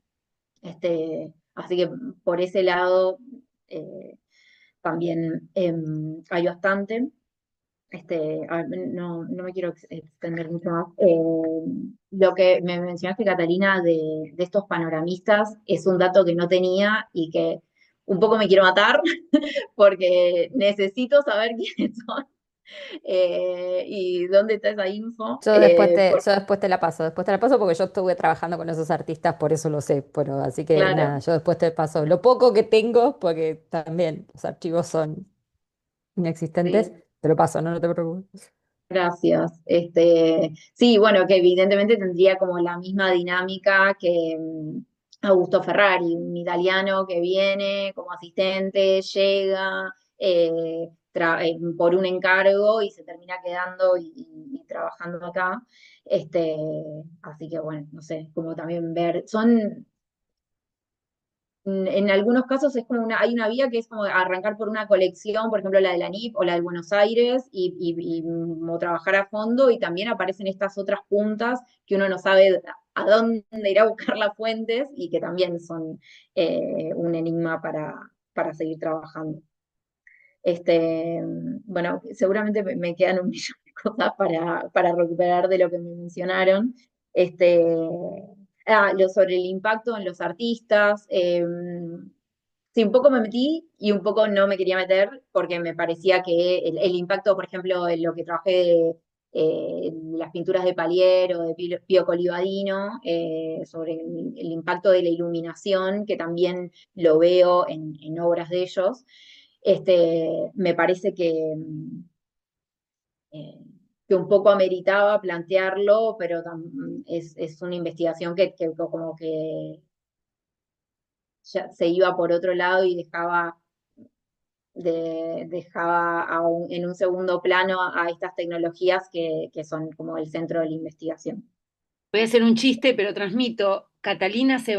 Así que por ese lado también hay bastante. No me quiero extender mucho más. Lo que me mencionaste, Catalina, de estos panoramistas, es un dato que no tenía y que un poco me quiero matar porque necesito saber quiénes son y dónde está esa info. Yo después te la paso porque yo estuve trabajando con esos artistas, por eso lo sé, pero así que Claro, nada, yo después te paso lo poco que tengo, porque también los archivos son inexistentes, sí. te lo paso, no te preocupes. Gracias. Sí, bueno, que evidentemente tendría como la misma dinámica que Augusto Ferrari, un italiano que viene como asistente, llega por un encargo y se termina quedando y trabajando acá. Este, Así que bueno, no sé, como también ver, en algunos casos es como hay una vía que es como arrancar por una colección, por ejemplo la de la NIP o la de Buenos Aires, y como trabajar a fondo, y también aparecen estas otras puntas que uno no sabe a dónde ir a buscar las fuentes y que también son un enigma para seguir trabajando. Bueno, seguramente me quedan un millón de cosas para recuperar de lo que me mencionaron. Este, sobre el impacto en los artistas. Sí, un poco me metí y un poco no me quería meter porque me parecía que el impacto, por ejemplo, en lo que trabajé las pinturas de Palier o de Pío Colivadino, sobre el impacto de la iluminación, que también lo veo en obras de ellos. Me parece eh, que un poco ameritaba plantearlo, pero es una investigación que como que ya se iba por otro lado y dejaba en un segundo plano a estas tecnologías que son como el centro de la investigación. Voy a hacer un chiste, pero transmito, Catalina se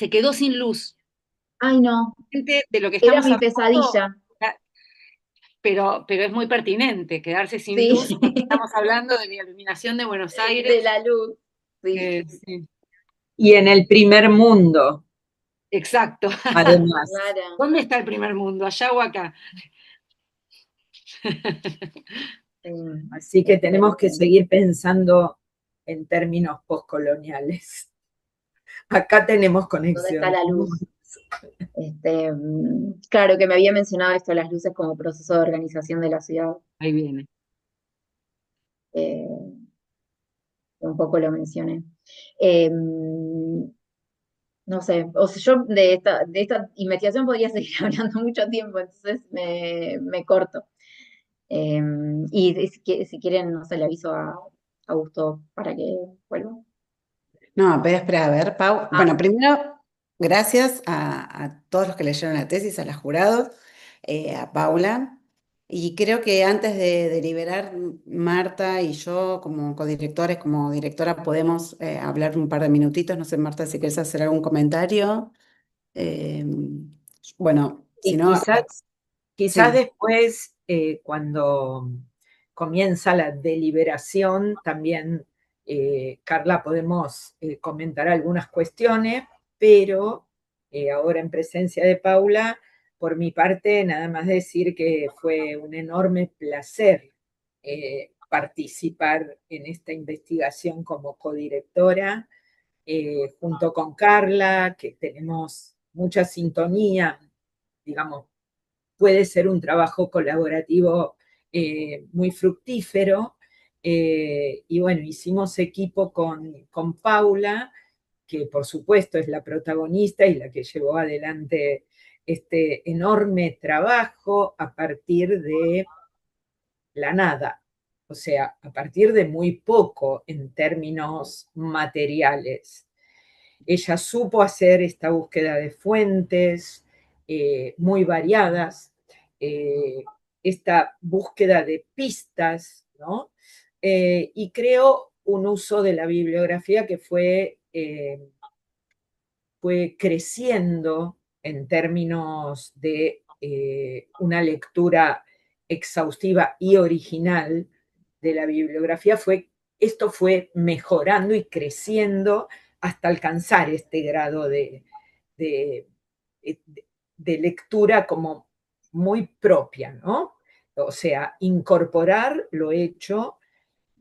quedó sin luz. Ay, no, de lo que era estamos mi hablando, pesadilla. pero es muy pertinente quedarse sin Sí, luz. Estamos hablando de la iluminación de Buenos de Aires. la luz. Sí, Sí, Y en el primer mundo, exacto. además. claro. ¿Dónde está el primer mundo? ¿Allá o acá? Sí, Así que tenemos que excelente. seguir pensando en términos postcoloniales. Acá tenemos ¿Dónde está conexión. la luz? Claro que me había mencionado esto, las luces como proceso de organización de la ciudad. Ahí viene. eh, un poco lo mencioné. Eh, no sé, o sea, yo de esta investigación podría seguir hablando mucho tiempo, entonces me corto. Eh, y si quieren, no sé, le aviso a Augusto para que vuelva. No, pero espera, a ver, Pau. Ah, Bueno, primero, gracias a todos los que leyeron la tesis, a los jurados, a Paula. Y creo que antes de deliberar, Marta y yo, como codirectores, como directora, podemos hablar un par de minutitos. No sé, Marta, si quieres hacer algún comentario. Eh, bueno, si Y no, quizás sí. después, cuando comienza la deliberación, también, Carla, podemos comentar algunas cuestiones, pero ahora en presencia de Paula, por mi parte, nada más decir que fue un enorme placer participar en esta investigación como codirectora, junto con Carla, que tenemos mucha sintonía, digamos, puede ser un trabajo colaborativo muy fructífero. Y bueno, hicimos equipo con Paula, que por supuesto es la protagonista y la que llevó adelante este enorme trabajo a partir de la nada, o sea, a partir de muy poco en términos materiales. Ella supo hacer esta búsqueda de fuentes muy variadas, esta búsqueda de pistas, ¿no? Y creó un uso de la bibliografía que fue creciendo en términos de una lectura exhaustiva y original de la bibliografía. Esto fue mejorando y creciendo hasta alcanzar este grado de, de lectura como muy propia, ¿no? O sea, incorporar lo hecho,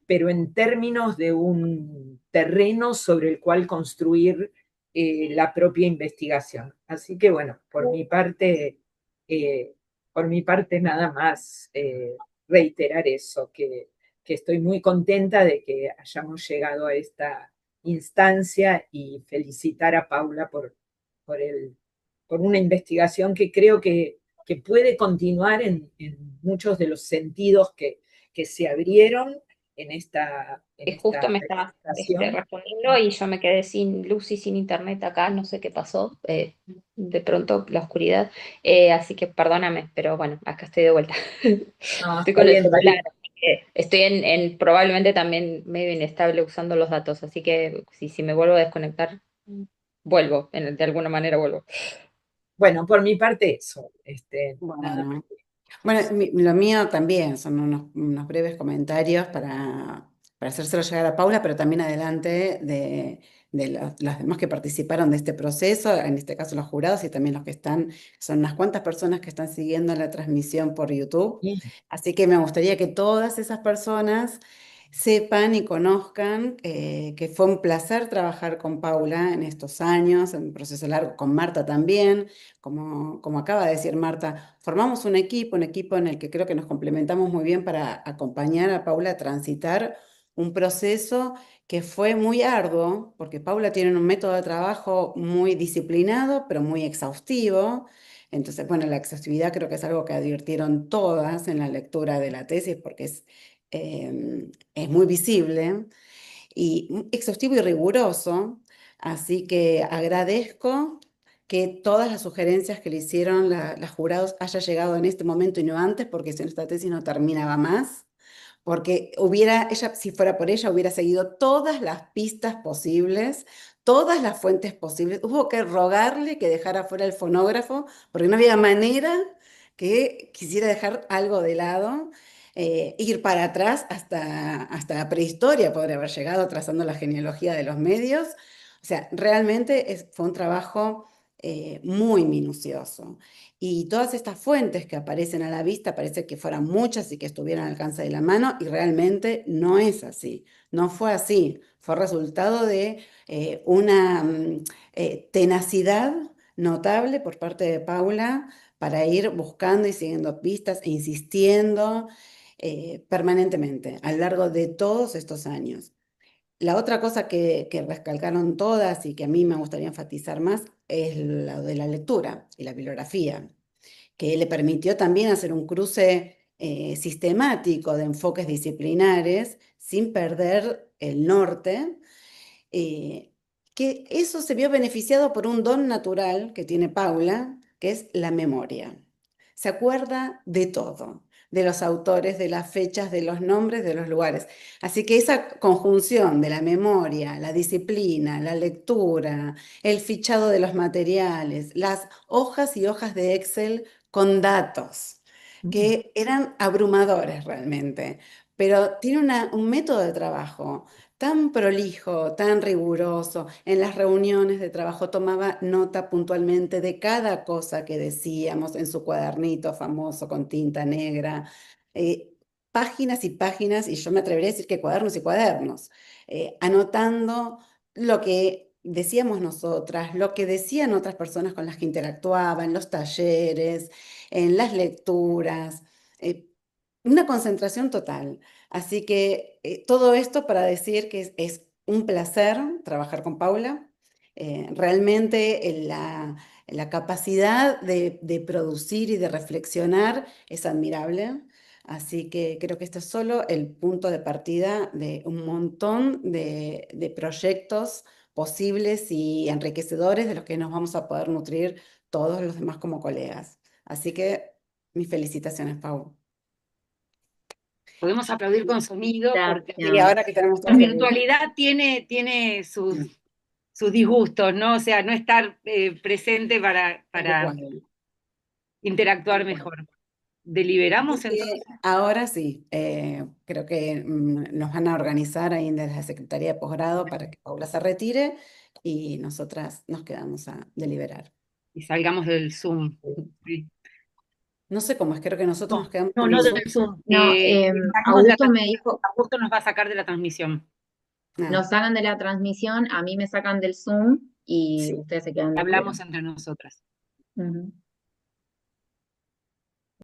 pero en términos de un terreno sobre el cual construir la propia investigación. Así que bueno, eh, por mi parte nada más reiterar eso, que estoy muy contenta de que hayamos llegado a esta instancia y felicitar a Paula por, el, por una investigación que creo que puede continuar en muchos de los sentidos que se abrieron en Que justo esta me estabas presentación. respondiendo y yo me quedé sin luz y sin internet acá, no sé qué pasó, de pronto la oscuridad, así que perdóname, pero bueno, acá estoy de vuelta. No, Estoy está con el bien, celular, María. así que estoy probablemente también medio inestable usando los datos, así que si me vuelvo a desconectar, vuelvo, de alguna manera vuelvo. Bueno, por mi parte eso. Nada más. Bueno. Bueno, lo mío también son unos breves comentarios para hacérselo llegar a Paula, pero también adelante de los demás que participaron de este proceso, en este caso los jurados y también los que están, son unas cuantas personas que están siguiendo la transmisión por YouTube. Así que me gustaría que todas esas personas sepan y conozcan que fue un placer trabajar con Paula en estos años, en un proceso largo, con Marta también. Como acaba de decir Marta, formamos un equipo en el que creo que nos complementamos muy bien para acompañar a Paula a transitar un proceso que fue muy arduo, porque Paula tiene un método de trabajo muy disciplinado, pero muy exhaustivo. Entonces, bueno, la exhaustividad creo que es algo que advirtieron todas en la lectura de la tesis, porque es muy visible y exhaustivo y riguroso. Así que agradezco que todas las sugerencias que le hicieron las jurados haya llegado en este momento y no antes, porque si no esta tesis no terminaba más, porque ella, si fuera por ella, hubiera seguido todas las pistas posibles, todas las fuentes posibles. Hubo que rogarle que dejara fuera el fonógrafo, porque no había manera que quisiera dejar algo de lado. Ir para atrás hasta la prehistoria podría haber llegado trazando la genealogía de los medios. O sea, realmente fue un trabajo muy minucioso. Y todas estas fuentes que aparecen a la vista parece que fueran muchas y que estuvieran al alcance de la mano, y realmente no es así. No fue así. Fue resultado de una tenacidad notable por parte de Paula para ir buscando y siguiendo pistas e insistiendo permanentemente a lo largo de todos estos años. La otra cosa que recalcaron todas y que a mí me gustaría enfatizar más es lo de la lectura y la bibliografía, que le permitió también hacer un cruce sistemático de enfoques disciplinares sin perder el norte, eh, que eso se vio beneficiado por un don natural que tiene Paula, que es la memoria. Se acuerda de todo, de los autores, de las fechas, de los nombres, de los lugares. Así que esa conjunción de la memoria, la disciplina, la lectura, el fichado de los materiales, las hojas y hojas de Excel con datos, que eran abrumadores realmente, pero tiene un método de trabajo tan prolijo, tan riguroso. En las reuniones de trabajo tomaba nota puntualmente de cada cosa que decíamos en su cuadernito famoso con tinta negra. eh, Páginas y páginas, y yo me atrevería a decir que cuadernos y cuadernos, anotando lo que decíamos nosotras, lo que decían otras personas con las que interactuaba, en los talleres, en las lecturas. Una concentración total. Así que todo esto para decir que es un placer trabajar con Paula. Realmente la capacidad de producir y de reflexionar es admirable. Así que creo que este es solo el punto de partida de un montón de proyectos posibles y enriquecedores de los que nos vamos a poder nutrir todos los demás como colegas. Así que mis felicitaciones, Paula. Podemos aplaudir con sonido porque Y Gracias. ahora que tenemos la todo virtualidad tiene sus disgustos, ¿no? O sea, no estar presente para interactuar mejor. ¿Deliberamos Así que entonces? ahora sí, creo que nos van a organizar ahí desde la Secretaría de Posgrado para que Paula se retire y nosotras nos quedamos a deliberar. Y salgamos del Zoom. Sí. No sé cómo es, creo que nosotros nos quedamos No, con no nosotros. del Zoom. No, Salimos de la Augusto me transmisión. dijo, Augusto nos va a sacar de la transmisión. nos sacan de la transmisión, a mí me sacan del Zoom y Sí. ustedes se quedan de fuera. Hablamos entre nosotras. Ujú.